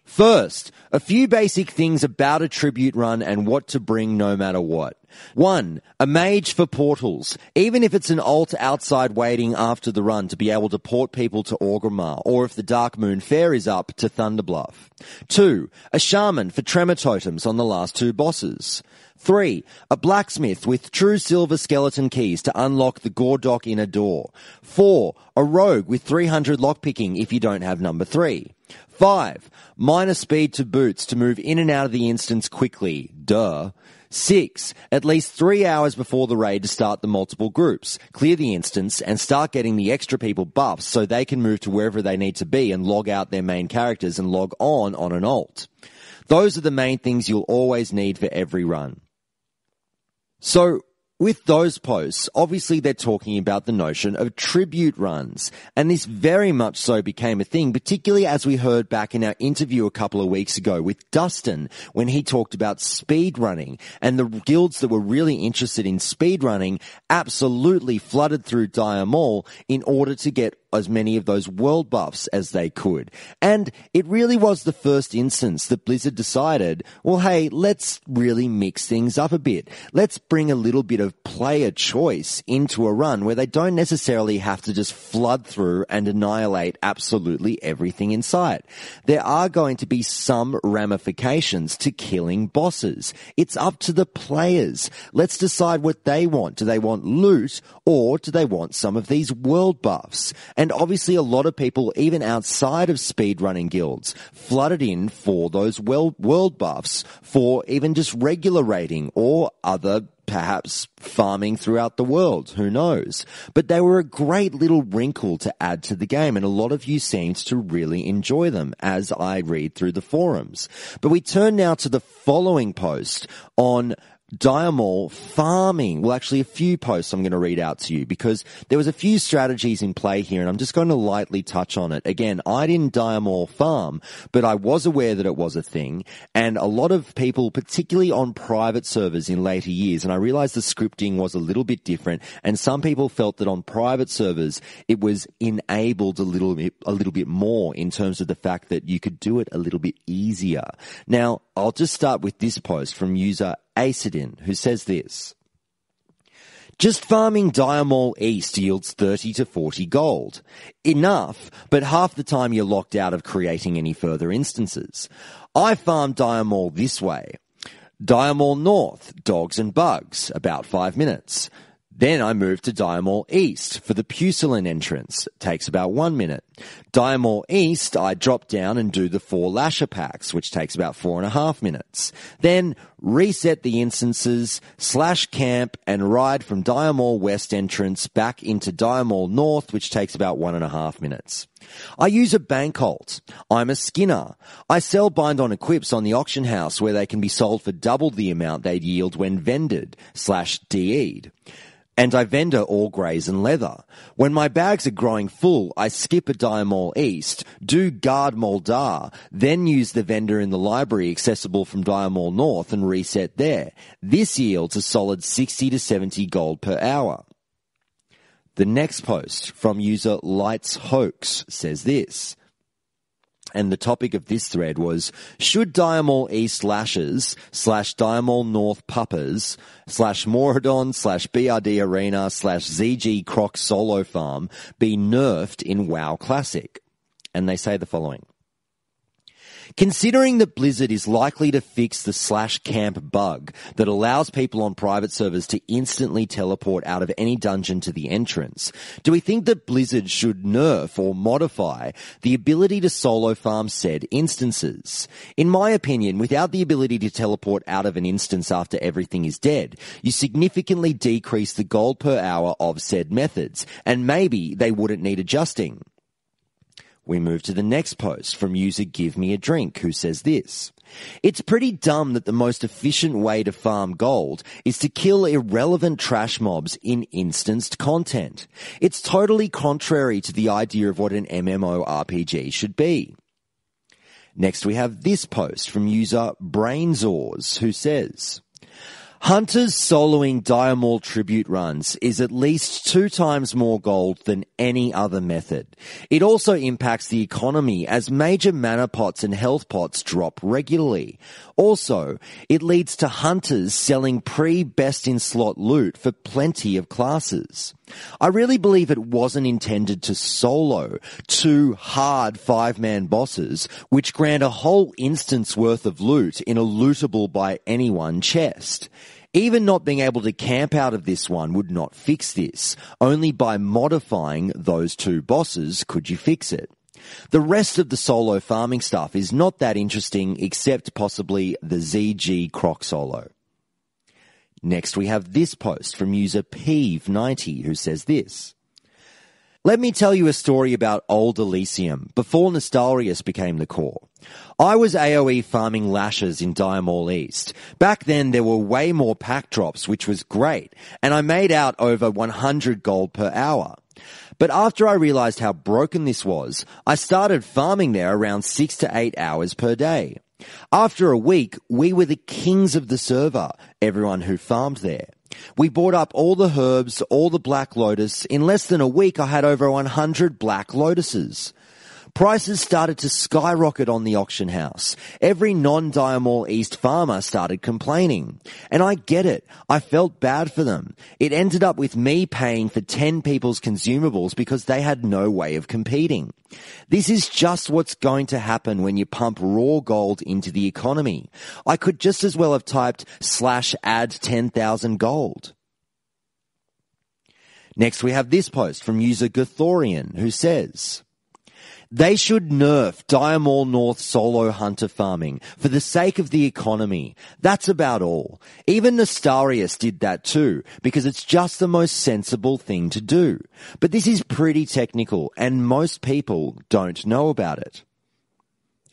S1: First, a few basic things about a tribute run and what to bring no matter what. 1. A mage for portals, even if it's an alt outside waiting after the run to be able to port people to Orgrimmar, or if the Dark Moon Fair is up, to Thunderbluff. 2. A shaman for tremor totems on the last 2 bosses. 3. A blacksmith with true silver skeleton keys to unlock the Gordok inner door. 4. A rogue with 300 lockpicking if you don't have number 3. 5. Minor speed to boots to move in and out of the instance quickly. Duh. 6. At least 3 hours before the raid to start the multiple groups, clear the instance, and start getting the extra people buffs so they can move to wherever they need to be and log out their main characters and log on an alt. Those are the main things you'll always need for every run. So, with those posts, obviously they're talking about the notion of tribute runs, and this very much so became a thing, particularly as we heard back in our interview a couple of weeks ago with Dustin when he talked about speed running, and the guilds that were really interested in speed running absolutely flooded through Dire Maul in order to get as many of those world buffs as they could. And it really was the first instance that Blizzard decided, well, hey, let's really mix things up a bit. Let's bring a little bit of player choice into a run where they don't necessarily have to just flood through and annihilate absolutely everything in sight. There are going to be some ramifications to killing bosses. It's up to the players. Let's decide what they want. Do they want loot or do they want some of these world buffs? And obviously a lot of people, even outside of speedrunning guilds, flooded in for those world buffs for even just regular raiding or other perhaps farming throughout the world, who knows. But they were a great little wrinkle to add to the game, and a lot of you seemed to really enjoy them as I read through the forums. But we turn now to the following post on Dire Maul farming. Well, actually a few posts I'm going to read out to you because there was a few strategies in play here and I'm just going to lightly touch on it. Again, I didn't Dire Maul farm, but I was aware that it was a thing, and a lot of people, particularly on private servers in later years, and I realized the scripting was a little bit different, and some people felt that on private servers it was enabled a little bit more in terms of the fact that you could do it a little bit easier. Now, I'll just start with this post from user Acidin, who says this. Just farming Dire Maul East yields 30 to 40 gold. Enough, but half the time you're locked out of creating any further instances. I farmed Dire Maul this way. Dire Maul North, dogs and bugs, about 5 minutes. Then I moved to Dire Maul East for the Pusillan entrance. Takes about 1 minute. Dire Maul East, I drop down and do the 4 Lasher packs, which takes about 4.5 minutes. Then reset the instances, / camp, and ride from Dire Maul West entrance back into Dire Maul North, which takes about 1.5 minutes. I use a bank alt. I'm a skinner. I sell bind-on equips on the auction house where they can be sold for double the amount they'd yield when vended / DE'd. and I vendor all greys and leather. When my bags are growing full, I skip a Dire Maul East, do Guard Moldar, then use the vendor in the library accessible from Dire Maul North and reset there. This yields a solid 60 to 70 gold per hour. The next post from user Lights Hoax says this. And the topic of this thread was, should Dire Maul East Lashes / Dire Maul North Puppers / Moradon / BRD Arena / ZG Croc Solo Farm be nerfed in WoW Classic? And they say the following. Considering that Blizzard is likely to fix the /camp bug that allows people on private servers to instantly teleport out of any dungeon to the entrance, do we think that Blizzard should nerf or modify the ability to solo farm said instances? In my opinion, without the ability to teleport out of an instance after everything is dead, you significantly decrease the gold per hour of said methods, and maybe they wouldn't need adjusting. We move to the next post from user Give Me a Drink, who says this. It's pretty dumb that the most efficient way to farm gold is to kill irrelevant trash mobs in instanced content. It's totally contrary to the idea of what an MMORPG should be. Next we have this post from user Brainzors, who says, Hunters soloing Dire Maul tribute runs is at least 2 times more gold than any other method. It also impacts the economy as major mana pots and health pots drop regularly. Also, it leads to hunters selling pre-best-in-slot loot for plenty of classes. I really believe it wasn't intended to solo 2 hard 5-man bosses, which grant a whole instance worth of loot in a lootable by anyone chest. Even not being able to camp out of this one would not fix this. Only by modifying those 2 bosses could you fix it. The rest of the solo farming stuff is not that interesting except possibly the ZG Croc solo. Next we have this post from user Peeve90, who says this. Let me tell you a story about old Elysium, before Nostalrius became the core. I was AoE farming lashes in Dire Maul East. Back then there were way more pack drops, which was great, and I made out over 100 gold per hour. But after I realized how broken this was, I started farming there around 6 to 8 hours per day. After a week, we were the kings of the server, everyone who farmed there. We bought up all the herbs, all the Black Lotus. In less than a week, I had over 100 Black Lotuses. Prices started to skyrocket on the auction house. Every non-Dire Maul East farmer started complaining. And I get it. I felt bad for them. It ended up with me paying for 10 people's consumables because they had no way of competing. This is just what's going to happen when you pump raw gold into the economy. I could just as well have typed /add 10,000 gold. Next we have this post from user Gothorian, who says, they should nerf Dire Maul North solo hunter farming for the sake of the economy. That's about all. Even Nostalrius did that too, because it's just the most sensible thing to do. But this is pretty technical, and most people don't know about it.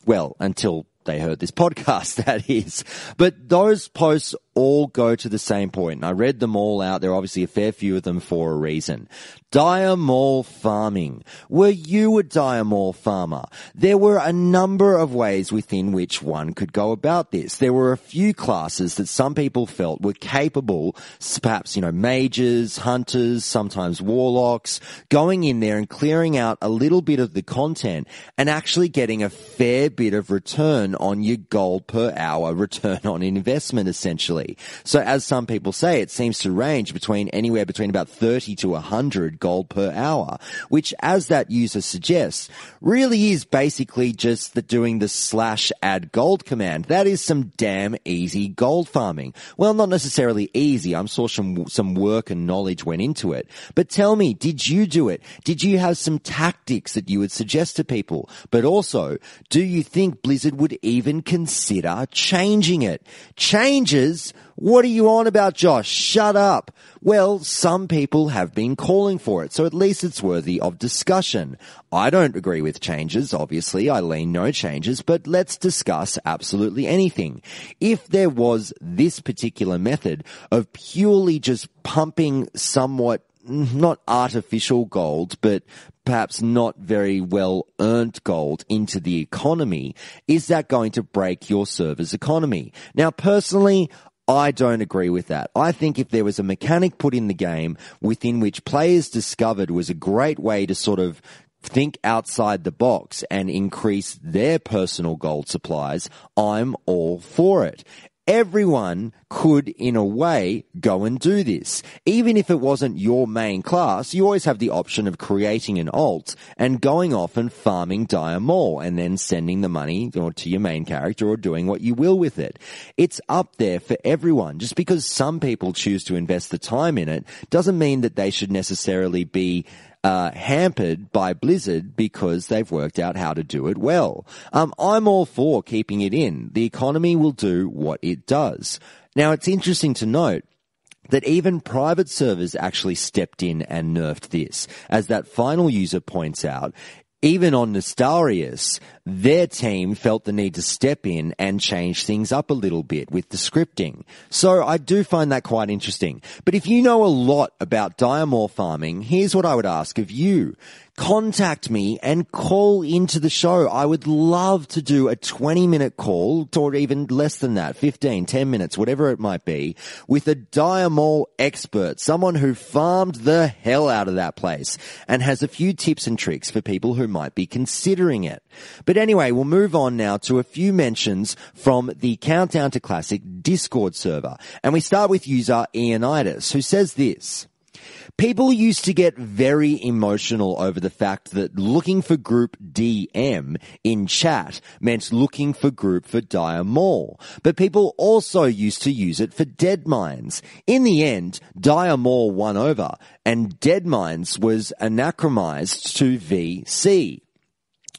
S1: Well, until they heard this podcast, that is. But those posts all go to the same point, and I read them all out. There are obviously a fair few of them for a reason. Dire Maul farming. Were you a Dire Maul farmer? There were a number of ways within which one could go about this. There were a few classes that some people felt were capable, perhaps, mages, hunters, sometimes warlocks, going in there and clearing out a little bit of the content and actually getting a fair bit of return on your gold per hour, return on investment, essentially. So as some people say, it seems to range anywhere between about 30 to 100 gold per hour, which, as that user suggests, really is basically just doing the /add gold command. That is some damn easy gold farming. Well, not necessarily easy. I'm sure some work and knowledge went into it. But tell me, did you do it? Did you have some tactics that you would suggest to people? But also, do you think Blizzard would even consider changing it? Changes? What are you on about, Josh? Shut up. Well, some people have been calling for it, so at least it's worthy of discussion. I don't agree with changes, obviously. I lean no changes, but let's discuss absolutely anything. If there was this particular method of purely just pumping somewhat not artificial gold, but perhaps not very well earned gold into the economy, is that going to break your server's economy? Now, personally, I don't agree with that. I think if there was a mechanic put in the game within which players discovered was a great way to sort of think outside the box and increase their personal gold supplies, I'm all for it. Everyone could, in a way, go and do this. Even if it wasn't your main class, you always have the option of creating an alt and going off and farming Dire Maul and then sending the money to your main character or doing what you will with it. It's up there for everyone. Just because some people choose to invest the time in it doesn't mean that they should necessarily be hampered by Blizzard because they've worked out how to do it well. I'm all for keeping it in. The economy will do what it does. Now, it's interesting to note that even private servers actually stepped in and nerfed this. As that final user points out, even on Nostarius, their team felt the need to step in and change things up a little bit with the scripting. So I do find that quite interesting. But if you know a lot about Dire Maul farming, here's what I would ask of you. Contact me and call into the show. I would love to do a 20-minute call, or even less than that, 15, 10 minutes, whatever it might be, with a Dire Maul expert, someone who farmed the hell out of that place and has a few tips and tricks for people who might be considering it. But anyway, we'll move on now to a few mentions from the Countdown to Classic Discord server. And we start with user Ianitis, who says this. People used to get very emotional over the fact that looking for group DM in chat meant looking for group for Dire Maul, but people also used to use it for Deadmines. In the end, Dire Maul won over, and Deadmines was anachronized to VC.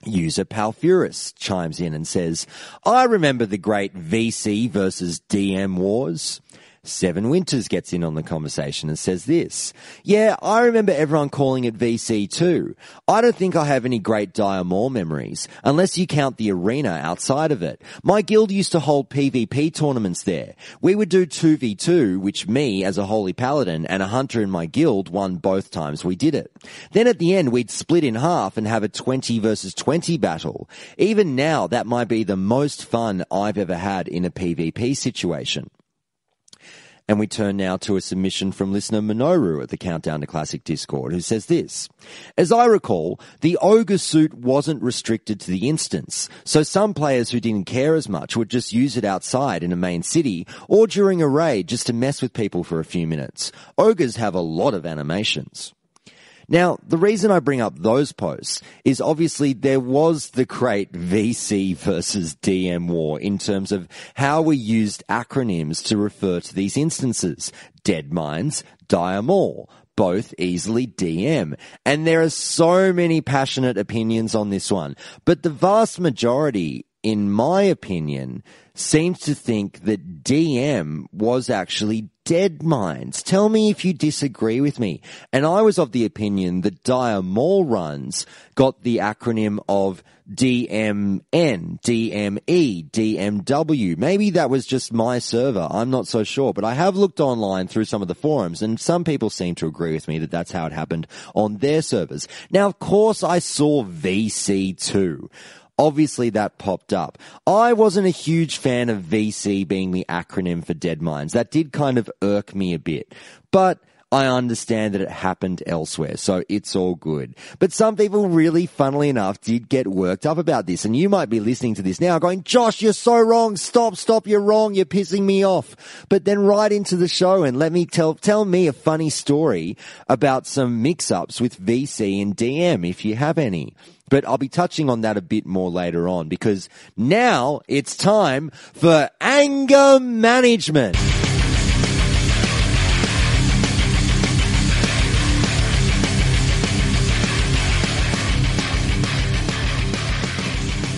S1: User Palfurus chimes in and says, I remember the great VC versus DM wars. Seven Winters gets in on the conversation and says this. Yeah, I remember everyone calling it VC too. I don't think I have any great Dire Maul memories, unless you count the arena outside of it. My guild used to hold PvP tournaments there. We would do 2v2, which me, as a holy paladin, and a hunter in my guild won both times we did it. Then at the end, we'd split in half and have a 20 versus 20 battle. Even now, that might be the most fun I've ever had in a PvP situation. And we turn now to a submission from listener Minoru at the Countdown to Classic Discord, who says this. As I recall, the ogre suit wasn't restricted to the instance, so some players who didn't care as much would just use it outside in a main city or during a raid just to mess with people for a few minutes. Ogres have a lot of animations. Now, the reason I bring up those posts is obviously there was the great VC versus DM war in terms of how we used acronyms to refer to these instances. Deadmines, Dire Maul, both easily DM. And there are so many passionate opinions on this one. But the vast majority, in my opinion, seems to think that DM was actually Deadmines. Tell me if you disagree with me. And I was of the opinion that Dire Maul runs got the acronym of DMN, DME, DMW. Maybe that was just my server. I'm not so sure. But I have looked online through some of the forums, and some people seem to agree with me that that's how it happened on their servers. Now, of course, I saw VC too. Obviously, that popped up. I wasn't a huge fan of VC being the acronym for Deadmines. That did kind of irk me a bit. But I understand that it happened elsewhere, so it's all good. But some people really, funnily enough, did get worked up about this. And you might be listening to this now going, Josh, you're so wrong. Stop, you're wrong. You're pissing me off. But then write into the show and let me tell me a funny story about some mix-ups with VC and DM, if you have any. But I'll be touching on that a bit more later on, because now it's time for anger management.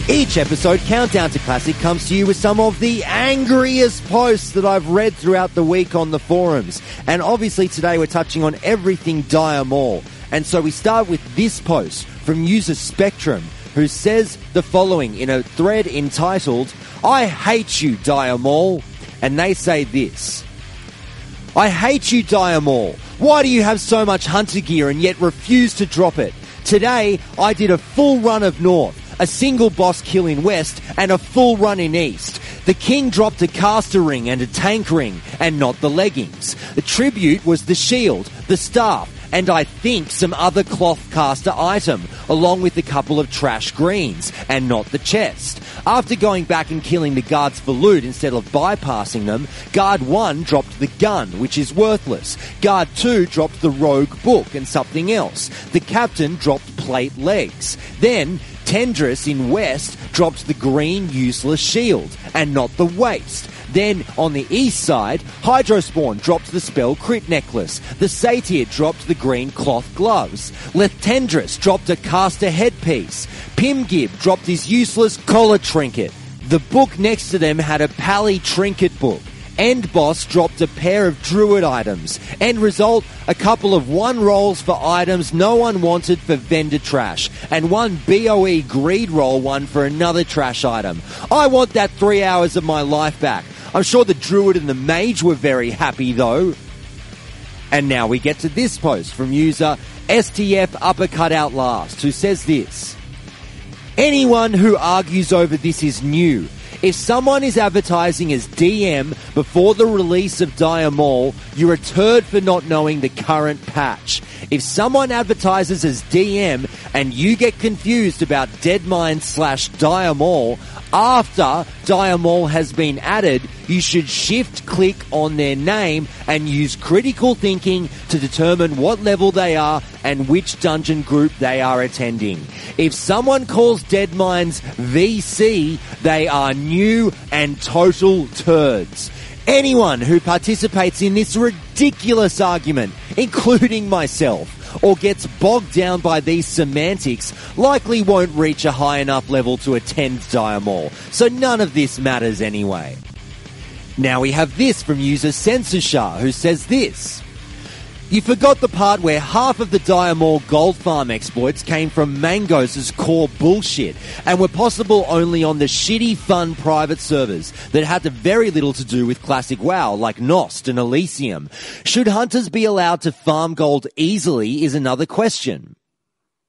S1: Each episode, Countdown to Classic comes to you with some of the angriest posts that I've read throughout the week on the forums. And obviously today we're touching on everything Dire Maul. And so we start with this post from user Spectrum, who says the following in a thread entitled, "I hate you, Dire Maul." And they say this: "I hate you, Dire Maul. Why do you have so much hunter gear and yet refuse to drop it? Today, I did a full run of North, a single boss kill in West, and a full run in East. The king dropped a caster ring and a tank ring, and not the leggings. The tribute was the shield, the staff, and I think some other cloth caster item, along with a couple of trash greens, and not the chest. After going back and killing the guards for loot instead of bypassing them, Guard 1 dropped the gun, which is worthless. Guard 2 dropped the rogue book and something else. The captain dropped plate legs. Then Tendris in West dropped the green useless shield, and not the waist. Then, on the east side, Hydrospawn dropped the spell crit necklace. The Satyr dropped the green cloth gloves. Lethendris dropped a caster headpiece. Pimgib dropped his useless collar trinket. The book next to them had a pally trinket book. End boss dropped a pair of druid items. End result, a couple of one rolls for items no one wanted for vendor trash, and one BOE greed roll one for another trash item. I want that 3 hours of my life back. I'm sure the druid and the mage were very happy though." And now we get to this post from user STF Uppercut Out Last, who says this: "Anyone who argues over this is new. If someone is advertising as DM before the release of Dire Maul, you're a turd for not knowing the current patch. If someone advertises as DM and you get confused about Deadmine/Dire Maul after Dire Maul has been added, you should shift-click on their name and use critical thinking to determine what level they are and which dungeon group they are attending. If someone calls Deadmines VC, they are new and total turds. Anyone who participates in this ridiculous argument, including myself, or gets bogged down by these semantics likely won't reach a high enough level to attend Dire Maul, so none of this matters anyway." Now we have this from user Censorshah, who says this: "You forgot the part where half of the Dire Maul gold farm exploits came from Mangos' core bullshit and were possible only on the shitty fun private servers that had very little to do with classic WoW like Nost and Elysium. Should hunters be allowed to farm gold easily is another question."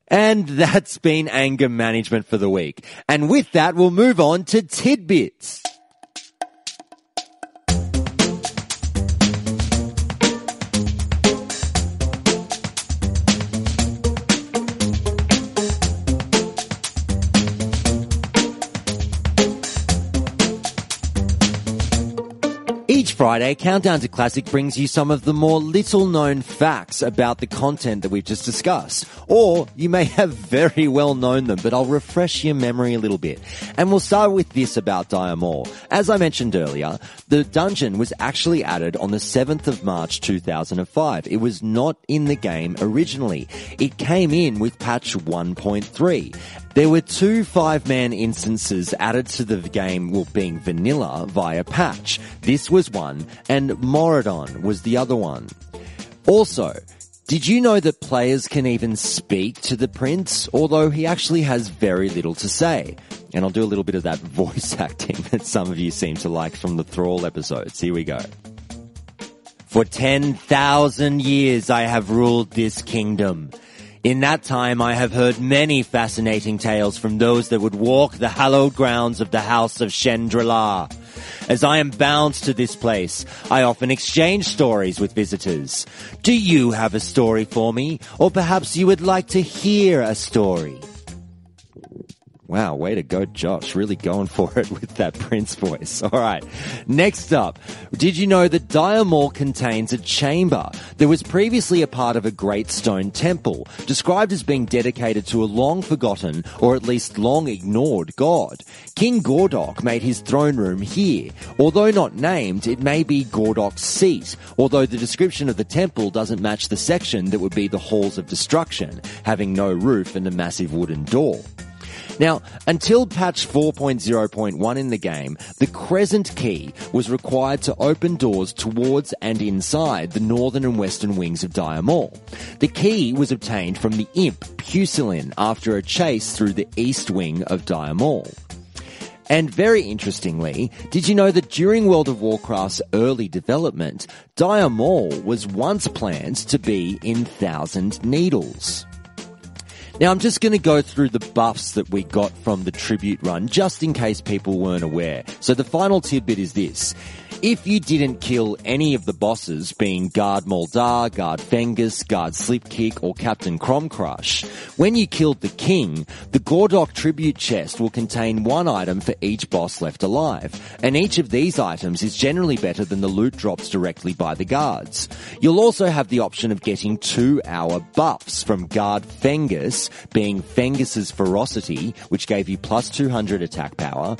S1: And that's been anger management for the week. And with that, we'll move on to Tidbits. Each Friday, Countdown to Classic brings you some of the more little-known facts about the content that we've just discussed. Or you may have very well known them, but I'll refresh your memory a little bit. And we'll start with this about Dire Maul. As I mentioned earlier, the dungeon was actually added on the 7th of March 2005. It was not in the game originally. It came in with patch 1.3. There were 2 5-man instances added to the game, being vanilla, via patch. This was one, and Moradon was the other one. Also, did you know that players can even speak to the prince, although he actually has very little to say? And I'll do a little bit of that voice acting that some of you seem to like from the Thrall episodes. Here we go. "For 10,000 years I have ruled this kingdom. In that time I have heard many fascinating tales from those that would walk the hallowed grounds of the house of Chandrila. As I am bound to this place, I often exchange stories with visitors. Do you have a story for me? Or perhaps you would like to hear a story?" Wow, way to go, Josh. Really going for it with that Prince voice. All right. Next up, did you know that Dire Maul contains a chamber that was previously a part of a great stone temple, described as being dedicated to a long-forgotten, or at least long-ignored god? King Gordok made his throne room here. Although not named, it may be Gordok's seat, although the description of the temple doesn't match the section that would be the Halls of Destruction, having no roof and a massive wooden door. Now, until patch 4.0.1 in the game, the Crescent key was required to open doors towards and inside the northern and western wings of Dire Maul. The key was obtained from the imp Pusilin after a chase through the east wing of Dire Maul. And very interestingly, did you know that during World of Warcraft's early development, Dire Maul was once planned to be in Thousand Needles? Now, I'm just going to go through the buffs that we got from the tribute run, just in case people weren't aware. So the final tidbit is this. If you didn't kill any of the bosses, being Guard Moldar, Guard Fengus, Guard Slipkick, or Captain Cromcrush, when you killed the king, the Gordok tribute chest will contain one item for each boss left alive, and each of these items is generally better than the loot drops directly by the guards. You'll also have the option of getting 2-hour buffs from Guard Fengus, being Fengus's Ferocity, which gave you plus 200 attack power,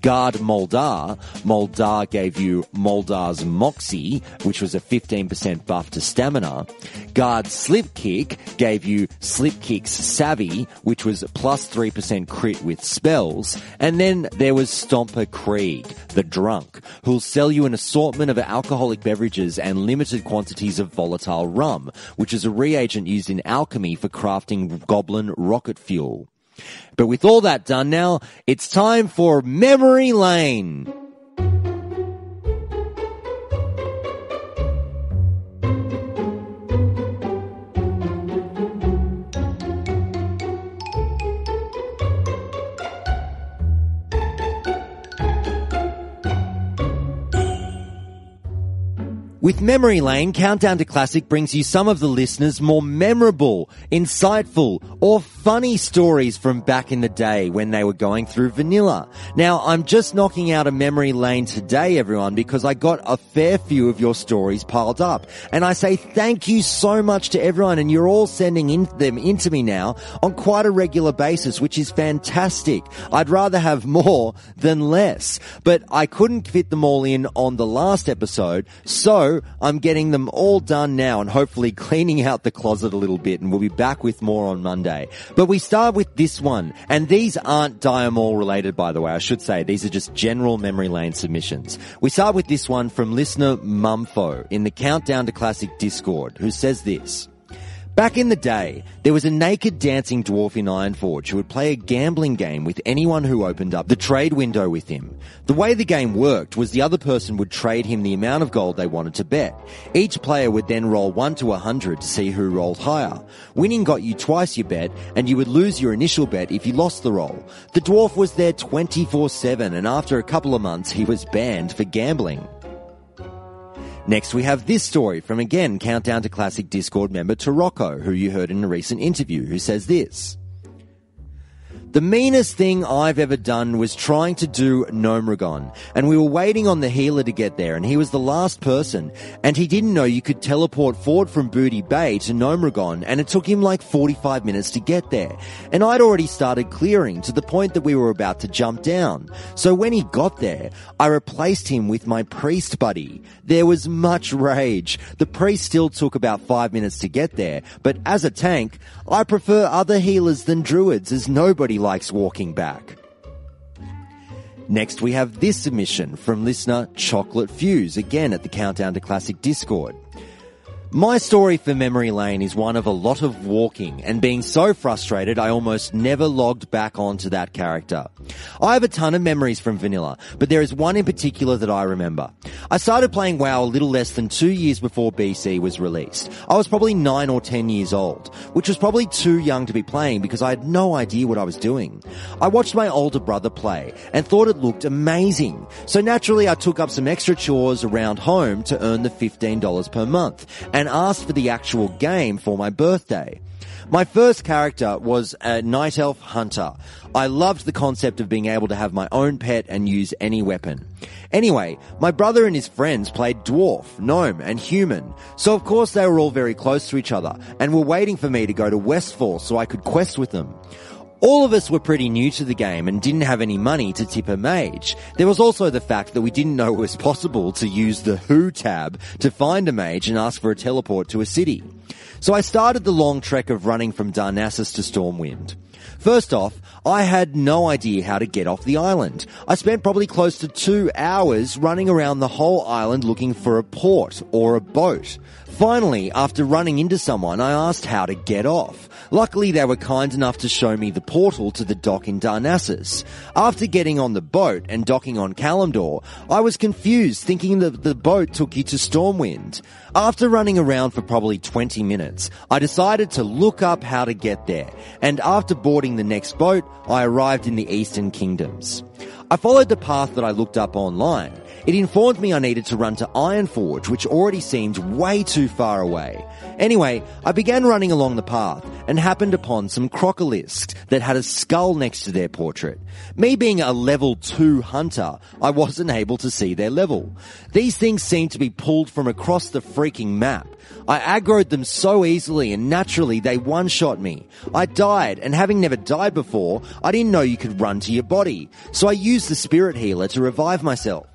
S1: Guard Moldar, Moldar gave you Moldar's Moxie, which was a 15% buff to stamina. Guard Slipkick gave you Slipkick's Savvy, which was plus 3% crit with spells. And then there was Stomper Krieg, the Drunk, who'll sell you an assortment of alcoholic beverages and limited quantities of volatile rum, which is a reagent used in alchemy for crafting goblin rocket fuel. But with all that done now, it's time for Memory Lane. With Memory Lane, Countdown to Classic brings you some of the listeners' more memorable, insightful, or funny stories from back in the day when they were going through vanilla. Now, I'm just knocking out a memory lane today, everyone, because I got a fair few of your stories piled up. And I say thank you so much to everyone, and you're all sending them into me now on quite a regular basis, which is fantastic. I'd rather have more than less. But I couldn't fit them all in on the last episode, so I'm getting them all done now and hopefully cleaning out the closet a little bit, and we'll be back with more on Monday. But we start with this one, and these aren't Dire Maul related, by the way, I should say. These are just general memory lane submissions. We start with this one from listener Mumfo in the Countdown to Classic Discord, who says this. Back in the day, there was a naked dancing dwarf in Ironforge who would play a gambling game with anyone who opened up the trade window with him. The way the game worked was the other person would trade him the amount of gold they wanted to bet. Each player would then roll 1 to 100 to see who rolled higher. Winning got you twice your bet, and you would lose your initial bet if you lost the roll. The dwarf was there 24/7, and after a couple of months he was banned for gambling. Next, we have this story from, again, Countdown to Classic Discord member Tarocco, who you heard in a recent interview, who says this. The meanest thing I've ever done was trying to do Gnomragon, and we were waiting on the healer to get there, and he was the last person, and he didn't know you could teleport forward from Booty Bay to Gnomragon, and it took him like 45 minutes to get there. And I'd already started clearing to the point that we were about to jump down. So when he got there, I replaced him with my priest buddy. There was much rage. The priest still took about 5 minutes to get there, but as a tank, I prefer other healers than druids, as nobody likes walking back. Next, we have this submission from listener Chocolate Fuse, again at the Countdown to Classic Discord. My story for Memory Lane is one of a lot of walking and being so frustrated I almost never logged back onto that character. I have a ton of memories from vanilla, but there is one in particular that I remember. I started playing WoW a little less than 2 years before BC was released. I was probably 9 or 10 years old, which was probably too young to be playing because I had no idea what I was doing. I watched my older brother play and thought it looked amazing. So naturally I took up some extra chores around home to earn the $15 per month and asked for the actual game for my birthday. My first character was a Night Elf hunter. I loved the concept of being able to have my own pet and use any weapon. Anyway, my brother and his friends played dwarf, gnome, and human. So of course they were all very close to each other and were waiting for me to go to Westfall so I could quest with them. All of us were pretty new to the game and didn't have any money to tip a mage. There was also the fact that we didn't know it was possible to use the Who tab to find a mage and ask for a teleport to a city. So I started the long trek of running from Darnassus to Stormwind. First off, I had no idea how to get off the island. I spent probably close to 2 hours running around the whole island looking for a port or a boat. Finally, after running into someone, I asked how to get off. Luckily, they were kind enough to show me the portal to the dock in Darnassus. After getting on the boat and docking on Kalimdor, I was confused, thinking that the boat took you to Stormwind. After running around for probably 20 minutes, I decided to look up how to get there, and after boarding the next boat, I arrived in the Eastern Kingdoms. I followed the path that I looked up online. It informed me I needed to run to Ironforge, which already seemed way too far away. Anyway, I began running along the path and happened upon some crocolisks that had a skull next to their portrait. Me being a level 2 hunter, I wasn't able to see their level. These things seemed to be pulled from across the freaking map. I aggroed them so easily and naturally they one-shot me. I died, and having never died before, I didn't know you could run to your body. So I used the spirit healer to revive myself,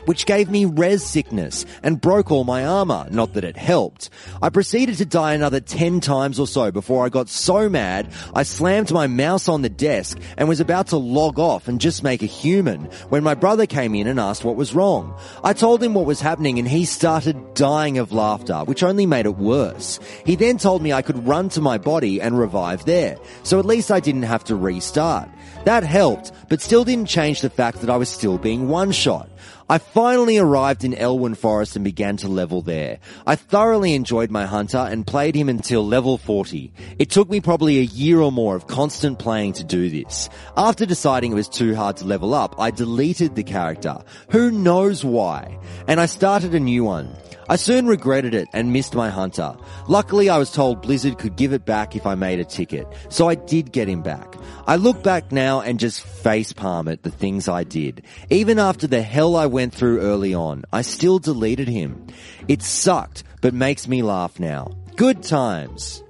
S1: which gave me res sickness and broke all my armor, not that it helped. I proceeded to die another 10 times or so before I got so mad I slammed my mouse on the desk and was about to log off and just make a human when my brother came in and asked what was wrong. I told him what was happening and he started dying of laughter, which only made it worse. He then told me I could run to my body and revive there, so at least I didn't have to restart. That helped, but still didn't change the fact that I was still being one-shot. I finally arrived in Elwyn Forest and began to level there. I thoroughly enjoyed my hunter and played him until level 40. It took me probably a year or more of constant playing to do this. After deciding it was too hard to level up, I deleted the character. Who knows why? And I started a new one. I soon regretted it and missed my hunter. Luckily, I was told Blizzard could give it back if I made a ticket, so I did get him back. I look back now and just facepalm at the things I did. Even after the hell I went through early on, I still deleted him. It sucked, but makes me laugh now. Good times.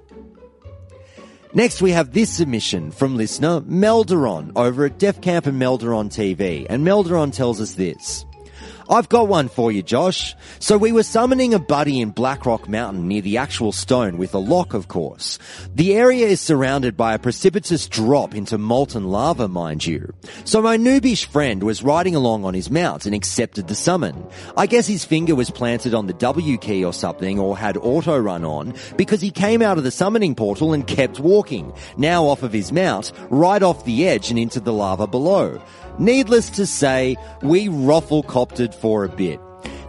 S1: Next, we have this submission from listener Melderon over at Def Camp and Melderon TV, and Melderon tells us this. I've got one for you, Josh. So we were summoning a buddy in Blackrock Mountain near the actual stone with a lock, of course. The area is surrounded by a precipitous drop into molten lava, mind you. So my noobish friend was riding along on his mount and accepted the summon. I guess his finger was planted on the W key or something, or had auto run on, because he came out of the summoning portal and kept walking, now off of his mount, right off the edge and into the lava below. Needless to say, we ruffle-coptered for a bit.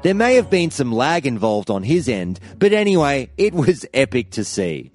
S1: There may have been some lag involved on his end, but anyway, it was epic to see.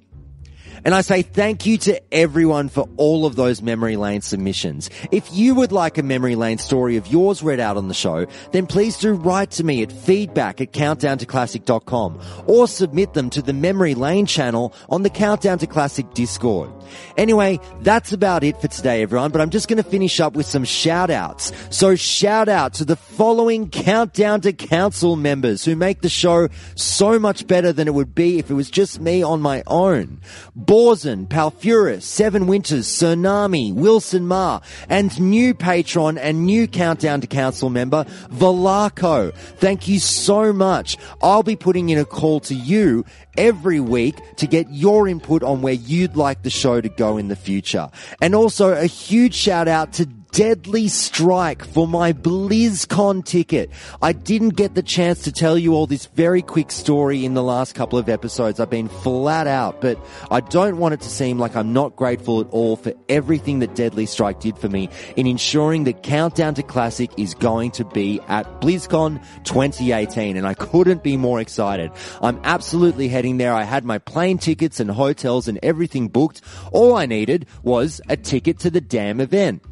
S1: And I say thank you to everyone for all of those memory lane submissions. If you would like a memory lane story of yours read out on the show, then please do write to me at feedback@countdowntoclassic.com or submit them to the Memory Lane channel on the Countdown to Classic Discord. Anyway, that's about it for today, everyone, but I'm just going to finish up with some shout-outs. So shout out to the following Countdown to Council members who make the show so much better than it would be if it was just me on my own. Borzen, Palfurus, Seven Winters, Tsunami, Wilson Ma, and new patron and new Countdown to Council member, Velarco. Thank you so much. I'll be putting in a call to you every week to get your input on where you'd like the show to go in the future. And also a huge shout out to Deadly Strike for my BlizzCon ticket. I didn't get the chance to tell you all this very quick story in the last couple of episodes. I've been flat out, but I don't want it to seem like I'm not grateful at all for everything that Deadly Strike did for me in ensuring that Countdown to Classic is going to be at BlizzCon 2018, and I couldn't be more excited. I'm absolutely heading there. I had my plane tickets and hotels and everything booked. All I needed was a ticket to the damn event.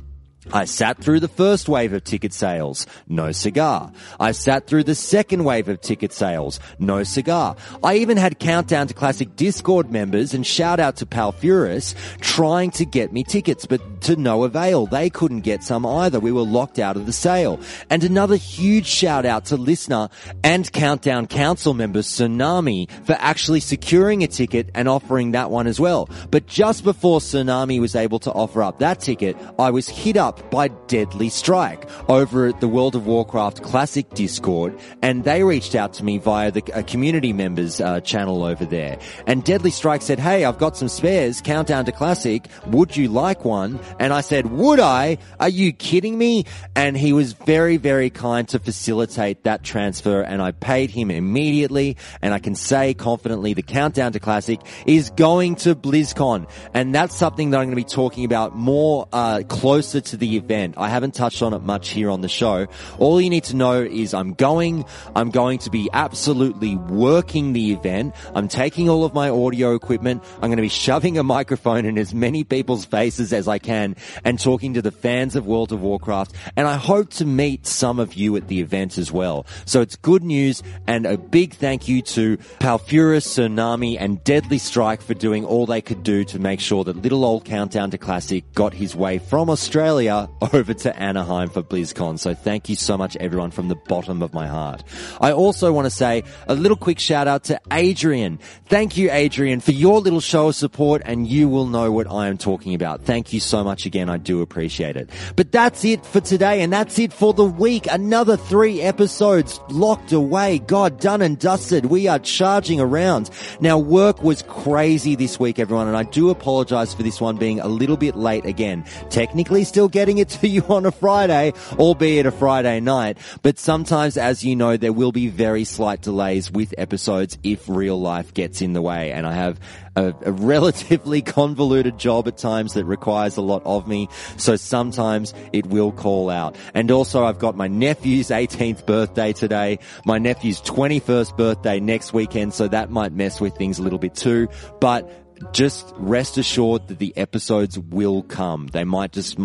S1: I sat through the first wave of ticket sales, no cigar. I sat through the second wave of ticket sales, no cigar. I even had Countdown to Classic Discord members, and shout out to Palfurus, trying to get me tickets, but to no avail. They couldn't get some either. We were locked out of the sale. And another huge shout out to listener and Countdown Council member Tsunami for actually securing a ticket and offering that one as well. But just before Tsunami was able to offer up that ticket, I was hit up up by Deadly Strike over at the World of Warcraft Classic Discord, and they reached out to me via the community members channel over there. And Deadly Strike said, hey, I've got some spares, Countdown to Classic, would you like one? And I said, would I? Are you kidding me? And he was very, very kind to facilitate that transfer, and I paid him immediately, and I can say confidently the Countdown to Classic is going to BlizzCon, and that's something that I'm going to be talking about more closer to the event. I haven't touched on it much here on the show. All you need to know is I'm going to be absolutely working the event. I'm taking all of my audio equipment. I'm going to be shoving a microphone in as many people's faces as I can and talking to the fans of World of Warcraft, and I hope to meet some of you at the event as well. So it's good news, and a big thank you to Palfurus, Tsunami, and Deadly Strike for doing all they could do to make sure that little old Countdown to Classic got his way from Australia over to Anaheim for BlizzCon. So thank you so much, everyone, from the bottom of my heart. I also want to say a little quick shout out to Adrian. Thank you, Adrian, for your little show of support, and you will know what I am talking about. Thank you so much again. I do appreciate it. But that's it for today, and that's it for the week. Another 3 episodes locked away. God, done and dusted. We are charging around. Now, work was crazy this week, everyone, and I do apologize for this one being a little bit late again. Technically still getting it to you on a Friday, albeit a Friday night, but sometimes, as you know, there will be very slight delays with episodes if real life gets in the way, and I have a relatively convoluted job at times that requires a lot of me, so sometimes it will call out. And also, I've got my nephew's 18th birthday today, my nephew's 21st birthday next weekend, so that might mess with things a little bit too, but just rest assured that the episodes will come. They might just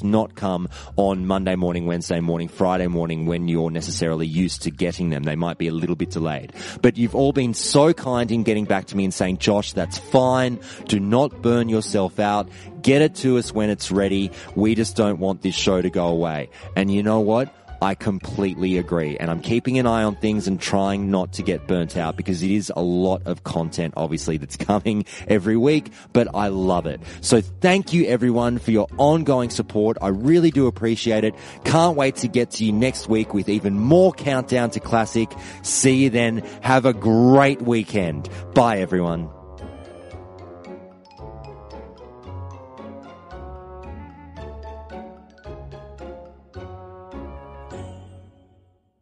S1: not come on Monday morning, Wednesday morning, Friday morning when you're necessarily used to getting them. They might be a little bit delayed. But you've all been so kind in getting back to me and saying, Josh, that's fine. Do not burn yourself out. Get it to us when it's ready. We just don't want this show to go away. And you know what? I completely agree, and I'm keeping an eye on things and trying not to get burnt out because it is a lot of content, obviously, that's coming every week, but I love it. So thank you, everyone, for your ongoing support. I really do appreciate it. Can't wait to get to you next week with even more Countdown to Classic. See you then. Have a great weekend. Bye, everyone.